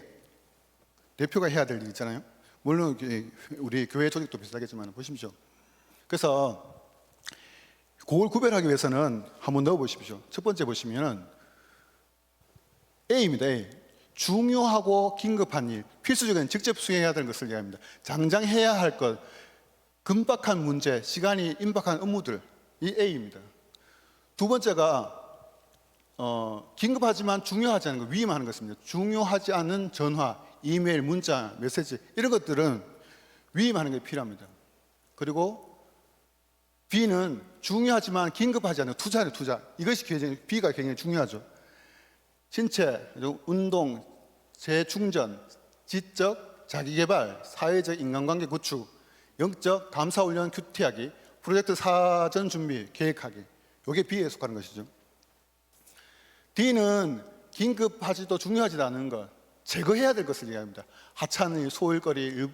대표가 해야 될 일 있잖아요. 물론 우리 교회 조직도 비슷하겠지만 보십시오. 그래서 그걸 구별하기 위해서는 한번 넣어 보십시오. 첫 번째 보시면은 A입니다. A. 중요하고 긴급한 일, 필수적인 직접 수행해야 되는 것을 얘기합니다. 당장 해야 할 것, 급박한 문제, 시간이 임박한 업무들, 이 A입니다. 두 번째가 긴급하지만 중요하지 않은 것, 위임하는 것입니다. 중요하지 않은 전화, 이메일, 문자, 메시지 이런 것들은 위임하는 게 필요합니다. 그리고 B는 중요하지만 긴급하지 않은 투자는 투자. 이것이 B가 굉장히 중요하죠. 신체, 운동, 재충전, 지적, 자기개발, 사회적 인간관계 구축, 영적 감사훈련 큐티하기, 프로젝트 사전 준비, 계획하기. 이게 B에 속하는 것이죠. D는 긴급하지도 중요하지도 않은 것, 제거해야 될 것을 얘기합니다. 하찮은 소일거리,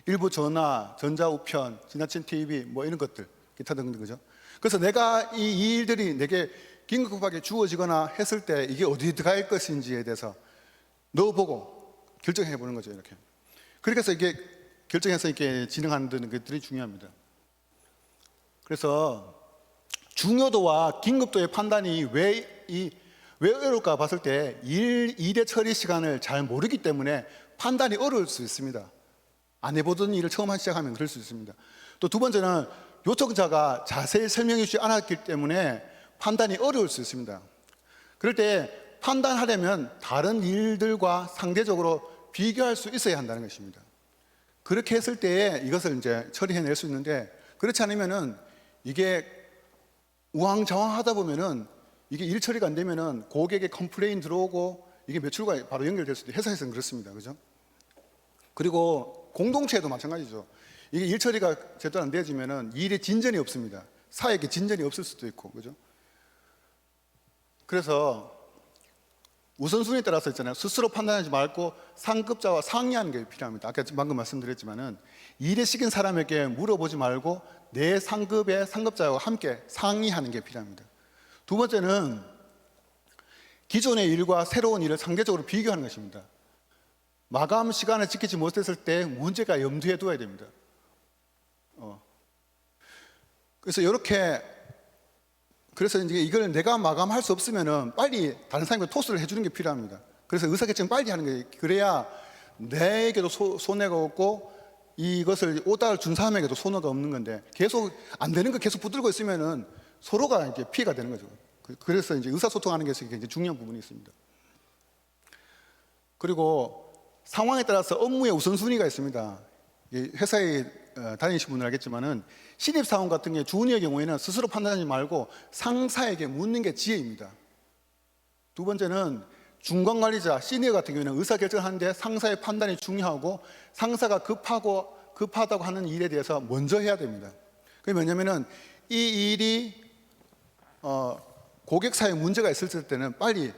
일부 전화, 전자우편, 지나친 TV 뭐 이런 것들, 기타 등등 그죠? 그래서 내가 이 일들이 내게 긴급하게 주어지거나 했을 때 이게 어디에 들어갈 것인지에 대해서 넣어보고 결정해 보는 거죠. 이렇게. 그렇게 해서 이게 결정해서 이렇게 진행하는 것들이 중요합니다. 그래서 중요도와 긴급도의 판단이 왜 어려울까 봤을 때 일의 처리 시간을 잘 모르기 때문에 판단이 어려울 수 있습니다. 안 해보던 일을 처음 시작하면 그럴 수 있습니다. 또 두 번째는 요청자가 자세히 설명해 주지 않았기 때문에 판단이 어려울 수 있습니다. 그럴 때 판단하려면 다른 일들과 상대적으로 비교할 수 있어야 한다는 것입니다. 그렇게 했을 때에 이것을 이제 처리해낼 수 있는데 그렇지 않으면은 이게 우왕좌왕하다 보면은 이게 일 처리가 안 되면은 고객의 컴플레인 들어오고 이게 매출과 바로 연결될 수도 있어요. 회사에서는 그렇습니다. 그죠? 그리고 공동체도 마찬가지죠. 이게 일 처리가 제대로 안 되어지면은 일에 진전이 없습니다. 사회에 진전이 없을 수도 있고, 그죠? 그래서 우선순위에 따라서 있잖아요. 스스로 판단하지 말고 상급자와 상의하는 게 필요합니다. 아까 방금 말씀드렸지만은 일에 시킨 사람에게 물어보지 말고 내 상급의 상급자와 함께 상의하는 게 필요합니다. 두 번째는 기존의 일과 새로운 일을 상대적으로 비교하는 것입니다. 마감 시간을 지키지 못했을 때 문제가 염두에 둬야 됩니다. 그래서 그래서 이제 이걸 내가 마감할 수 없으면은 빨리 다른 사람에게 토스를 해주는 게 필요합니다. 그래서 의사결정 빨리 하는 게 그래야 내게도 손해가 없고 이것을 오다를 준 사람에게도 손해가 없는 건데 계속 안 되는 거 계속 붙들고 있으면은 서로가 이제 피해가 되는 거죠. 그래서 이제 의사소통하는 게 굉장히 중요한 부분이 있습니다. 그리고 상황에 따라서 업무의 우선순위가 있습니다. 회사의 다니신 분은 알겠지만은 신입사원 같은 게 주은이의 경우에는 스스로 판단하지 말고 상사에게 묻는 게 지혜입니다. 두 번째는 중간관리자, 시니어 같은 경우에는 의사결정을 하는데 상사의 판단이 중요하고 상사가 급하다고 하는 일에 대해서 먼저 해야 됩니다. 그게 뭐냐면은 이 일이 고객사에 문제가 있을 때는 빨리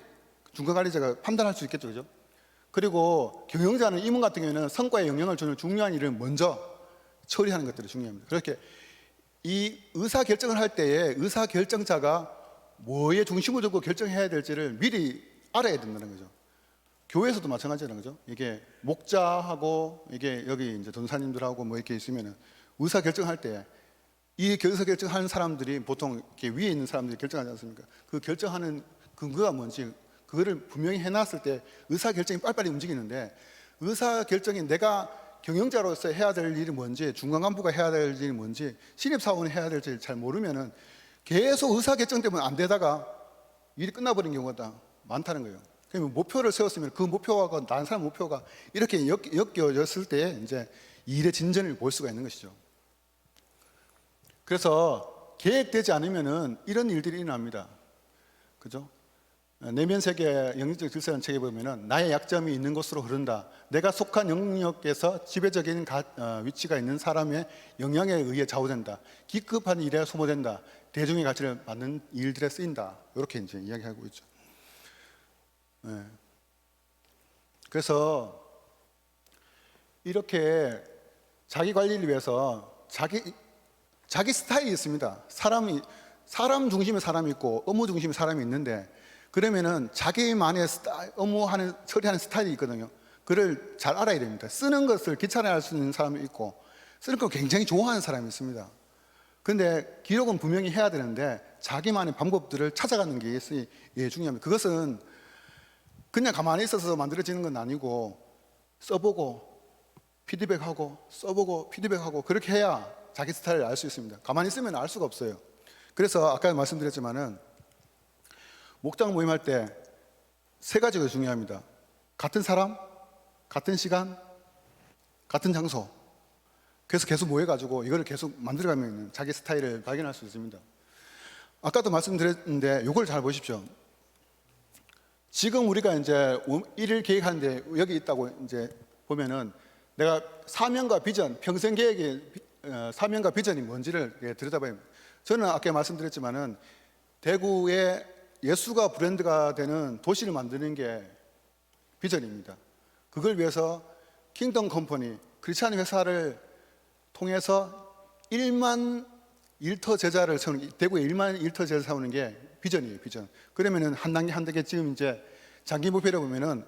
중간관리자가 판단할 수 있겠죠, 그죠? 그리고 경영자는 임원 같은 경우에는 성과에 영향을 주는 중요한 일을 먼저 처리하는 것들이 중요합니다. 그렇게 이 의사결정을 할 때에 의사결정자가 뭐에 중심을 두고 결정해야 될지를 미리 알아야 된다는 거죠. 교회에서도 마찬가지라는 거죠. 이게 목자하고 이게 여기 이제 전사님들하고 뭐 이렇게 있으면은 의사결정할 때 이 의사결정하는 사람들이 보통 이렇게 위에 있는 사람들이 결정하지 않습니까? 그 결정하는 근거가 뭔지 그거를 분명히 해놨을 때 의사결정이 빨리빨리 움직이는데 의사결정이 내가 경영자로서 해야 될 일이 뭔지 중간간부가 해야 될 일이 뭔지 신입사원이 해야 될지 잘 모르면은 계속 의사결정 때문에 안 되다가 일이 끝나버린 경우가 많다는 거예요. 그러면 목표를 세웠으면 그 목표와 다른 사람 목표가 이렇게 엮여졌을 때 이제 일의 진전을 볼 수가 있는 것이죠. 그래서 계획되지 않으면은 이런 일들이 일어납니다. 그죠? 내면 세계 영역적 질서라는 책에 보면은 나의 약점이 있는 곳으로 흐른다. 내가 속한 영역에서 지배적인 위치가 있는 사람의 영향에 의해 좌우된다. 기급한 일에 소모된다. 대중의 가치를 받는 일들에 쓰인다. 이렇게 이제 이야기하고 있죠. 네. 그래서 이렇게 자기 관리를 위해서 자기 스타일이 있습니다. 사람 중심의 사람이 있고 업무 중심의 사람이 있는데 그러면은 자기만의 처리하는 스타일이 있거든요. 그를 잘 알아야 됩니다. 쓰는 것을 귀찮아할 수 있는 사람이 있고 쓰는 걸 굉장히 좋아하는 사람이 있습니다. 근데 기록은 분명히 해야 되는데 자기만의 방법들을 찾아가는 게 중요합니다. 그것은 그냥 가만히 있어서 만들어지는 건 아니고 써보고 피드백하고 써보고 피드백하고 그렇게 해야 자기 스타일을 알 수 있습니다. 가만히 있으면 알 수가 없어요. 그래서 아까 말씀드렸지만은 목장 모임할 때 세 가지가 중요합니다. 같은 사람, 같은 시간, 같은 장소. 그래서 계속 모여가지고 이거를 계속 만들어가면 자기 스타일을 발견할 수 있습니다. 아까도 말씀드렸는데 이걸 잘 보십시오. 지금 우리가 이제 일을 계획하는데 여기 있다고 이제 보면은 내가 사명과 비전, 평생 계획의 사명과 비전이 뭔지를 들여다봐야 합니다. 저는 아까 말씀드렸지만은 대구의 예수가 브랜드가 되는 도시를 만드는 게 비전입니다. 그걸 위해서 킹덤 컴퍼니, 크리스찬 회사를 통해서 1만 일터 제자를 세우는, 대구에 1만 일터 제자를 세우는 게 비전이에요, 비전. 그러면은 한 단계 한 단계 지금 이제 장기 목표를 보면은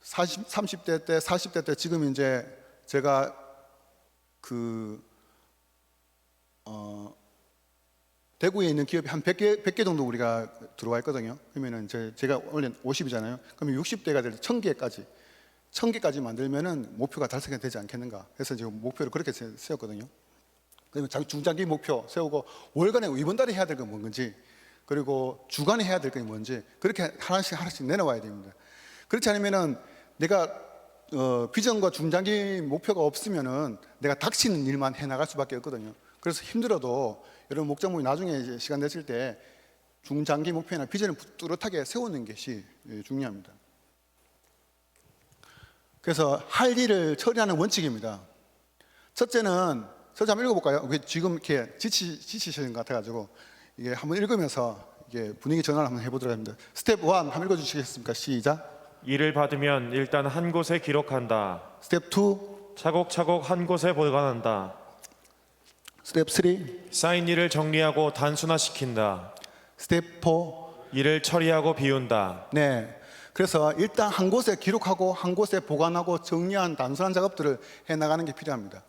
30대 때, 40대 때 지금 이제 제가 대구에 있는 기업이 한 100개 정도 우리가 들어와 있거든요. 그러면은 제가 원래 50이잖아요. 그러면 60대가 될 1000개까지 만들면은 목표가 달성이 되지 않겠는가. 그래서 지금 목표를 그렇게 세웠거든요. 그러면 중장기 목표 세우고 월간에 이번 달에 해야 될 건 뭔지 그리고 주간에 해야 될 건 뭔지 그렇게 하나씩 내려와야 됩니다. 그렇지 않으면은 내가 비전과 중장기 목표가 없으면은 내가 닥치는 일만 해 나갈 수밖에 없거든요. 그래서 힘들어도 여러분 목장 모임 나중에 이제 시간 되실 때 중장기 목표나 비전을 뚜렷하게 세우는 것이 중요합니다. 그래서 할 일을 처리하는 원칙입니다. 첫째는 저자 한번 읽어볼까요? 지금 이렇게 지치시는 것 같아가지고 이게 한번 읽으면서 이게 분위기 전환을 한번 해보도록 합니다. 스텝 1 한번 읽어주시겠습니까? 시작. 일을 받으면 일단 한 곳에 기록한다. 스텝 2. 차곡차곡 한 곳에 보관한다. 스텝 3. 쌓인 일을 정리하고 단순화시킨다. 스텝 4. 일을 처리하고 비운다. 네. 그래서 일단 한 곳에 기록하고 한 곳에 보관하고 정리한 단순한 작업들을 해나가는 게 필요합니다.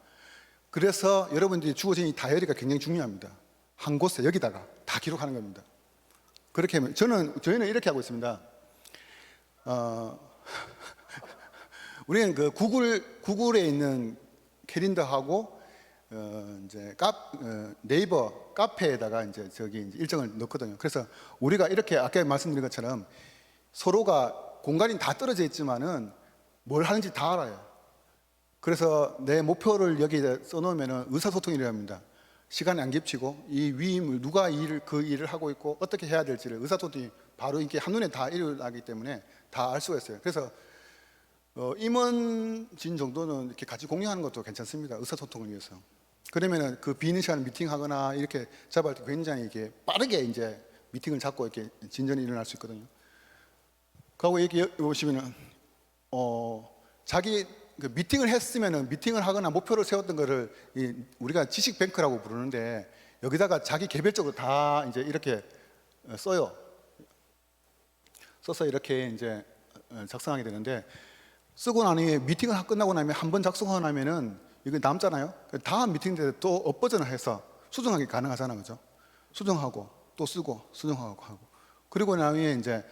그래서 여러분들이 주어진 이 다이어리가 굉장히 중요합니다. 한 곳에 여기다가 다 기록하는 겁니다. 그렇게 하면 저희는 이렇게 하고 있습니다. 우리는 그 구글에 있는 캘린더하고 이제 네이버 카페에다가 이제 일정을 넣거든요. 그래서 우리가 이렇게 아까 말씀드린 것처럼 서로가 공간이 다 떨어져 있지만은 뭘 하는지 다 알아요. 그래서 내 목표를 여기에 써놓으면 의사소통이라고 합니다. 시간이 안 겹치고 이 위임을 누가 그 일을 하고 있고 어떻게 해야 될지를 의사소통이 바로 이렇게 한눈에 다 일어나기 때문에 다 알 수가 있어요. 그래서 임원진 정도는 이렇게 같이 공유하는 것도 괜찮습니다. 의사소통을 위해서. 그러면은 그 비는 시간 미팅하거나 이렇게 잡을 때 굉장히 이렇게 빠르게 이제 미팅을 잡고 이렇게 진전이 일어날 수 있거든요. 그리고 여기 보시면은 자기 그 미팅을 했으면은 미팅을 하거나 목표를 세웠던 거를 우리가 지식 뱅크라고 부르는데 여기다가 자기 개별적으로 다 이제 이렇게 써요. 써서 이렇게 이제 작성하게 되는데 쓰고 나니 미팅을 끝나고 나면 한 번 작성하고 나면은 이거 남잖아요. 다음 미팅 때 또 업버전을 해서 수정하기 가능하잖아, 그죠? 수정하고 또 쓰고 수정하고 하고 그리고 나중에 이제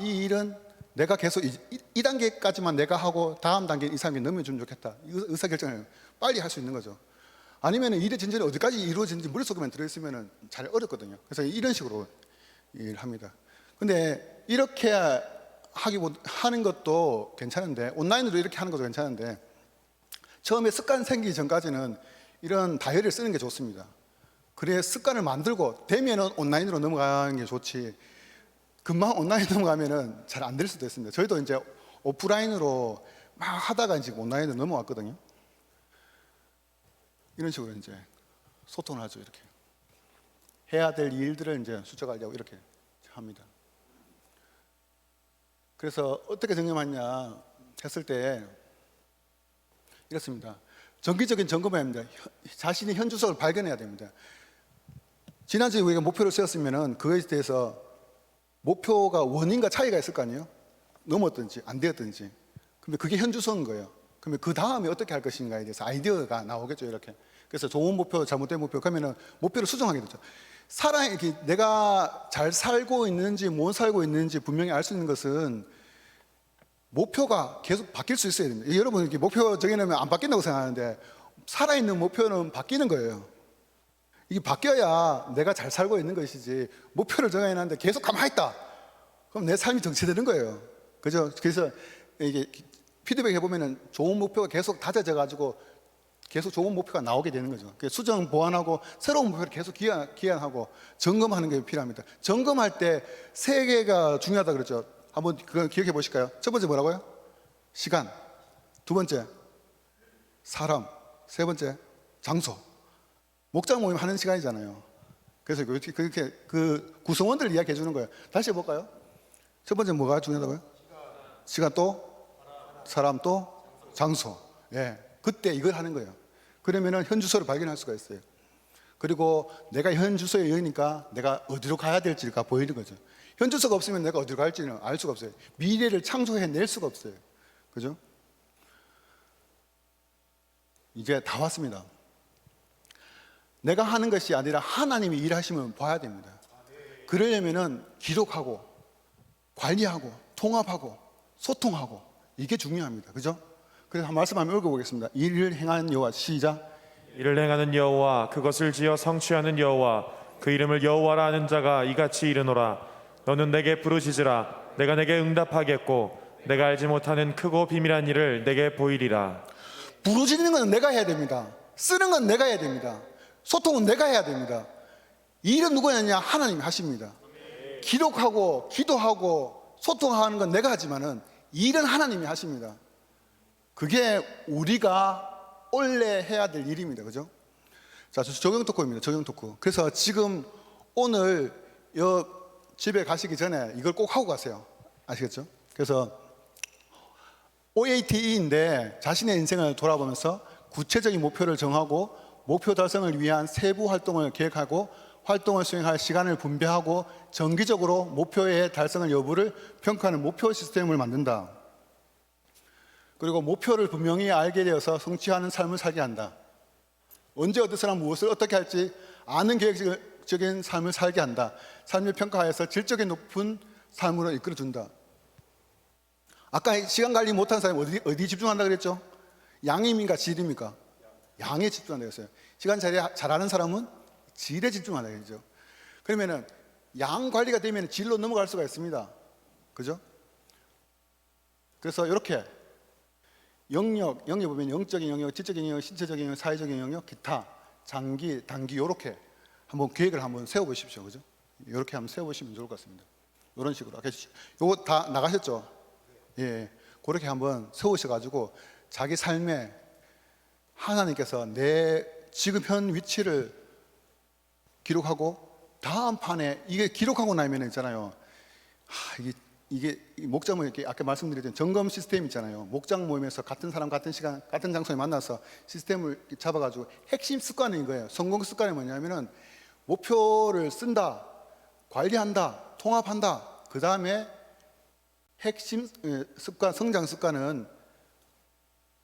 이 일은 내가 계속 이 단계까지만 내가 하고 다음 단계 이 사람이 넘겨주면 좋겠다. 의사결정을 빨리 할 수 있는 거죠. 아니면 일의 진전이 어디까지 이루어지는지 머릿속에만 들어있으면 잘 어렵거든요. 그래서 이런 식으로 일합니다. 근데 이렇게 하는 것도 괜찮은데 온라인으로 이렇게 하는 것도 괜찮은데 처음에 습관 생기기 전까지는 이런 다이어리를 쓰는 게 좋습니다. 그래 습관을 만들고 되면은 온라인으로 넘어가는 게 좋지 금방 온라인 넘어가면은 잘 안 될 수도 있습니다. 저희도 이제 오프라인으로 막 하다가 이제 온라인으로 넘어왔거든요. 이런 식으로 이제 소통을 하죠. 이렇게 해야 될 일들을 이제 수정하려고 이렇게 합니다. 그래서 어떻게 점검하냐 했을 때 이렇습니다. 정기적인 점검을 합니다. 자신의 현주소를 발견해야 됩니다. 지난주에 우리가 목표를 세웠으면은 그거에 대해서 목표가 원인과 차이가 있을 거 아니에요? 넘었든지 안 되었든지. 근데 그게 현주소인 거예요. 그러면 그 다음에 어떻게 할 것인가에 대해서 아이디어가 나오겠죠, 이렇게. 그래서 좋은 목표, 잘못된 목표, 그러면은 목표를 수정하게 되죠. 이렇게 내가 잘 살고 있는지 못 살고 있는지 분명히 알 수 있는 것은 목표가 계속 바뀔 수 있어야 됩니다. 여러분 이렇게 목표 정해놓으면 안 바뀐다고 생각하는데 살아있는 목표는 바뀌는 거예요. 이게 바뀌어야 내가 잘 살고 있는 것이지 목표를 정해놨는데 계속 가만히 있다. 그럼 내 삶이 정체되는 거예요. 그죠? 그래서 이게 피드백 해보면은 좋은 목표가 계속 다져져 가지고 계속 좋은 목표가 나오게 되는 거죠. 수정 보완하고 새로운 목표를 계속 기한하고 점검하는 게 필요합니다. 점검할 때 세 개가 중요하다 그랬죠. 한번 그거 기억해 보실까요? 첫 번째 뭐라고요? 시간. 두 번째 사람. 세 번째 장소. 목장 모임 하는 시간이잖아요. 그래서 그렇게 그 구성원들 이야기해 주는 거예요. 다시 해볼까요? 첫 번째 뭐가 중요하다고요? 시간 또 사람 또 장소. 예, 그때 이걸 하는 거예요. 그러면은 현 주소를 발견할 수가 있어요. 그리고 내가 현 주소에 여기니까 내가 어디로 가야 될지가 보이는 거죠. 현 주소가 없으면 내가 어디로 갈지는 알 수가 없어요. 미래를 창조해낼 수가 없어요. 그죠? 이제 다 왔습니다. 내가 하는 것이 아니라 하나님이 일하시면 봐야 됩니다. 그러려면은 기록하고 관리하고 통합하고 소통하고 이게 중요합니다. 그죠? 그래서 한 말씀 한번 읽어보겠습니다. 이를 행하는 여호와 시작. 이를 행하는 여호와 그것을 지어 성취하는 여호와 그 이름을 여호와라 하는 자가 이같이 이르노라. 너는 내게 부르짖으라. 내가 내게 응답하겠고 내가 알지 못하는 크고 비밀한 일을 내게 보이리라. 부르짖는 건 내가 해야 됩니다. 쓰는 건 내가 해야 됩니다. 소통은 내가 해야 됩니다. 이 일은 누가 하느냐? 하나님이 하십니다. 기록하고 기도하고 소통하는 건 내가 하지만은 이 일은 하나님이 하십니다. 그게 우리가 원래 해야 될 일입니다. 그죠? 자, 적용 토크입니다. 적용 토크. 그래서 지금 오늘 집에 가시기 전에 이걸 꼭 하고 가세요. 아시겠죠? 그래서 OATE인데 자신의 인생을 돌아보면서 구체적인 목표를 정하고 목표 달성을 위한 세부 활동을 계획하고 활동을 수행할 시간을 분배하고 정기적으로 목표의 달성을 여부를 평가하는 목표 시스템을 만든다. 그리고 목표를 분명히 알게 되어서 성취하는 삶을 살게 한다. 언제 어디서나 무엇을 어떻게 할지 아는 계획적인 삶을 살게 한다. 삶을 평가하여서 질적인 높은 삶으로 이끌어준다. 아까 시간 관리 못한 사람이 어디 집중한다 그랬죠? 양임인가 질입니까? 양에 집중한다 그랬어요. 시간 잘하는 사람은 질에 집중한다 그랬죠. 그러면은 양 관리가 되면 질로 넘어갈 수가 있습니다. 그죠? 그래서 이렇게 영역에 보면 영적인 영역, 지적인 영역, 신체적인 영역, 사회적인 영역, 기타, 장기, 단기 이렇게 한번 계획을 한번 세워보십시오, 그죠? 이렇게 한번 세워보시면 좋을 것 같습니다. 이런 식으로. 요거 다 나가셨죠? 예, 그렇게 한번 세우셔가지고 자기 삶에 하나님께서 내 지금 현 위치를 기록하고 다음 판에 이게 기록하고 나면 있잖아요. 이게 목장 모임, 이렇게 아까 말씀드렸던 점검 시스템 있잖아요. 목장 모임에서 같은 사람, 같은 시간, 같은 장소에 만나서 시스템을 잡아가지고 핵심 습관인 거예요. 성공 습관이 뭐냐면은 목표를 쓴다, 관리한다, 통합한다. 그 다음에 핵심 습관, 성장 습관은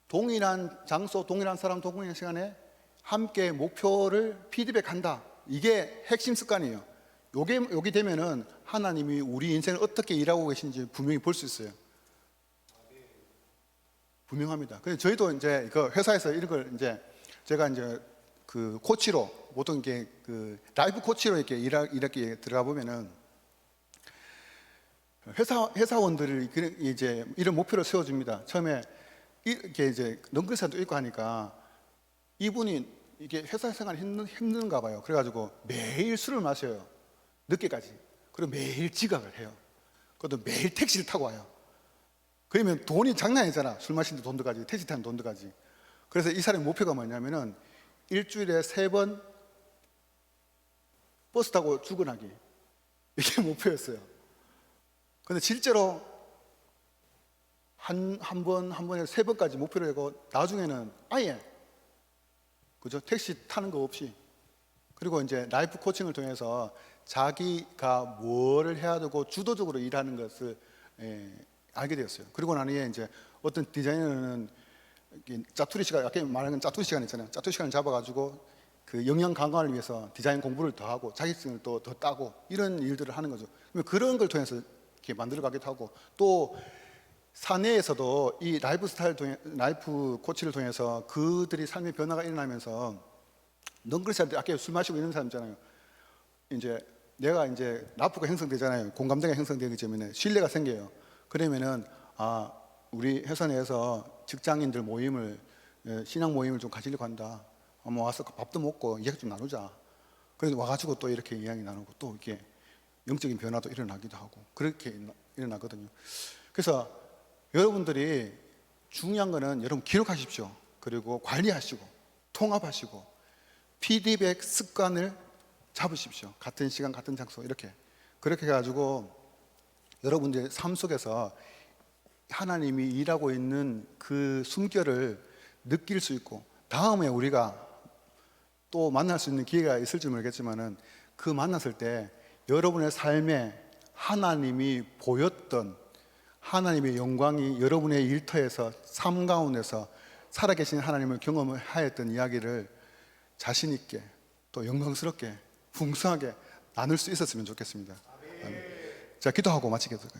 동일한 장소, 동일한 사람, 동일한 시간에 함께 목표를 피드백한다. 이게 핵심 습관이에요. 요게 되면은 하나님이 우리 인생을 어떻게 일하고 계신지 분명히 볼 수 있어요. 분명합니다. 그래서 저희도 이제 그 회사에서 이런 걸 이제 제가 이제 그 코치로 보통 이렇게 그 라이프 코치로 이렇게 들어가 보면은 회사원들을 이제 이런 목표를 세워줍니다. 처음에 이렇게 이제 넝글산도 있고 하니까 이분이 이게 회사 생활이 힘든가 봐요. 그래가지고 매일 술을 마셔요. 늦게까지. 그리고 매일 지각을 해요. 그것도 매일 택시를 타고 와요. 그러면 돈이 장난이 아니잖아. 술 마시는데 돈 들어가지, 택시 타는 돈 들어가지. 그래서 이 사람의 목표가 뭐냐면은 일주일에 3번 버스 타고 출근하기. 이게 목표였어요. 근데 실제로 한 번에 3번까지 목표를 하고 나중에는 아예 그죠? 택시 타는 거 없이. 그리고 이제 라이프 코칭을 통해서 자기가 뭐를 해야 되고 주도적으로 일하는 것을 알게 되었어요. 그리고 난 후에 이제 어떤 디자이너는 짜투리 시간, 아까 말한 짜투리 시간 있잖아요. 짜투리 시간을 잡아가지고 그 역량 강화를 위해서 디자인 공부를 더 하고 자격증을 또 더 따고 이런 일들을 하는 거죠. 그런 걸 통해서 이렇게 만들어 가기도 하고, 또 사내에서도 이 라이프 코치를 통해서 그들이 삶의 변화가 일어나면서 넝그리사람들 아까 술 마시고 있는 사람 있잖아요. 이제 내가 이제 라프가 형성되잖아요. 공감대가 형성되기 때문에 신뢰가 생겨요. 그러면은 우리 회사 내에서 직장인들 모임을 신앙 모임을 좀 가지려고 한다. 한번 와서 밥도 먹고 이야기 좀 나누자. 그래서 와가지고 또 이렇게 이야기 나누고 또 이렇게 영적인 변화도 일어나기도 하고 그렇게 일어나거든요. 그래서 여러분들이 중요한 거는 여러분 기록하십시오. 그리고 관리하시고 통합하시고 피드백 습관을 잡으십시오. 같은 시간 같은 장소 이렇게 그렇게 해가지고 여러분들의 삶 속에서 하나님이 일하고 있는 그 숨결을 느낄 수 있고, 다음에 우리가 또 만날 수 있는 기회가 있을지 모르겠지만은 그 만났을 때 여러분의 삶에 하나님이 보였던 하나님의 영광이 여러분의 일터에서 삶 가운데서 살아계신 하나님을 경험을 하였던 이야기를 자신 있게 또 영광스럽게 풍성하게 나눌 수 있었으면 좋겠습니다. 자, 기도하고 마치겠습니다.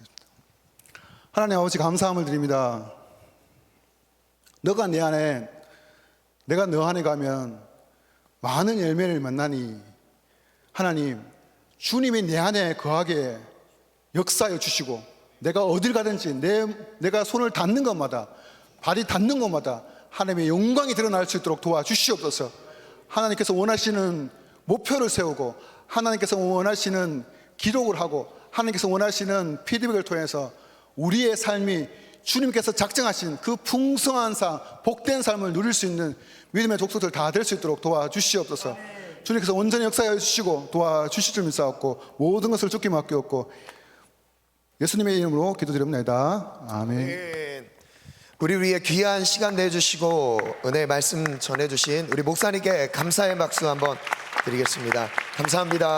하나님 아버지 감사함을 드립니다. 내가 너 안에 가면 많은 열매를 만나니 하나님, 주님이 내 안에 거하게 역사해 주시고 내가 어딜 가든지 내가 손을 닿는 것마다 발이 닿는 것마다 하나님의 영광이 드러날 수 있도록 도와주시옵소서. 하나님께서 원하시는 목표를 세우고 하나님께서 원하시는 기록을 하고 하나님께서 원하시는 피드백을 통해서 우리의 삶이 주님께서 작정하신 그 풍성한 삶, 복된 삶을 누릴 수 있는 믿음의 족속들 다 될 수 있도록 도와주시옵소서. 주님께서 온전히 역사해 주시고 도와주실 줄 믿사옵고 모든 것을 주께 맡기옵고 예수님의 이름으로 기도드립니다. 아멘. 우리 위해 귀한 시간 내주시고 은혜의 말씀 전해주신 우리 목사님께 감사의 박수 한번 드리겠습니다. 감사합니다.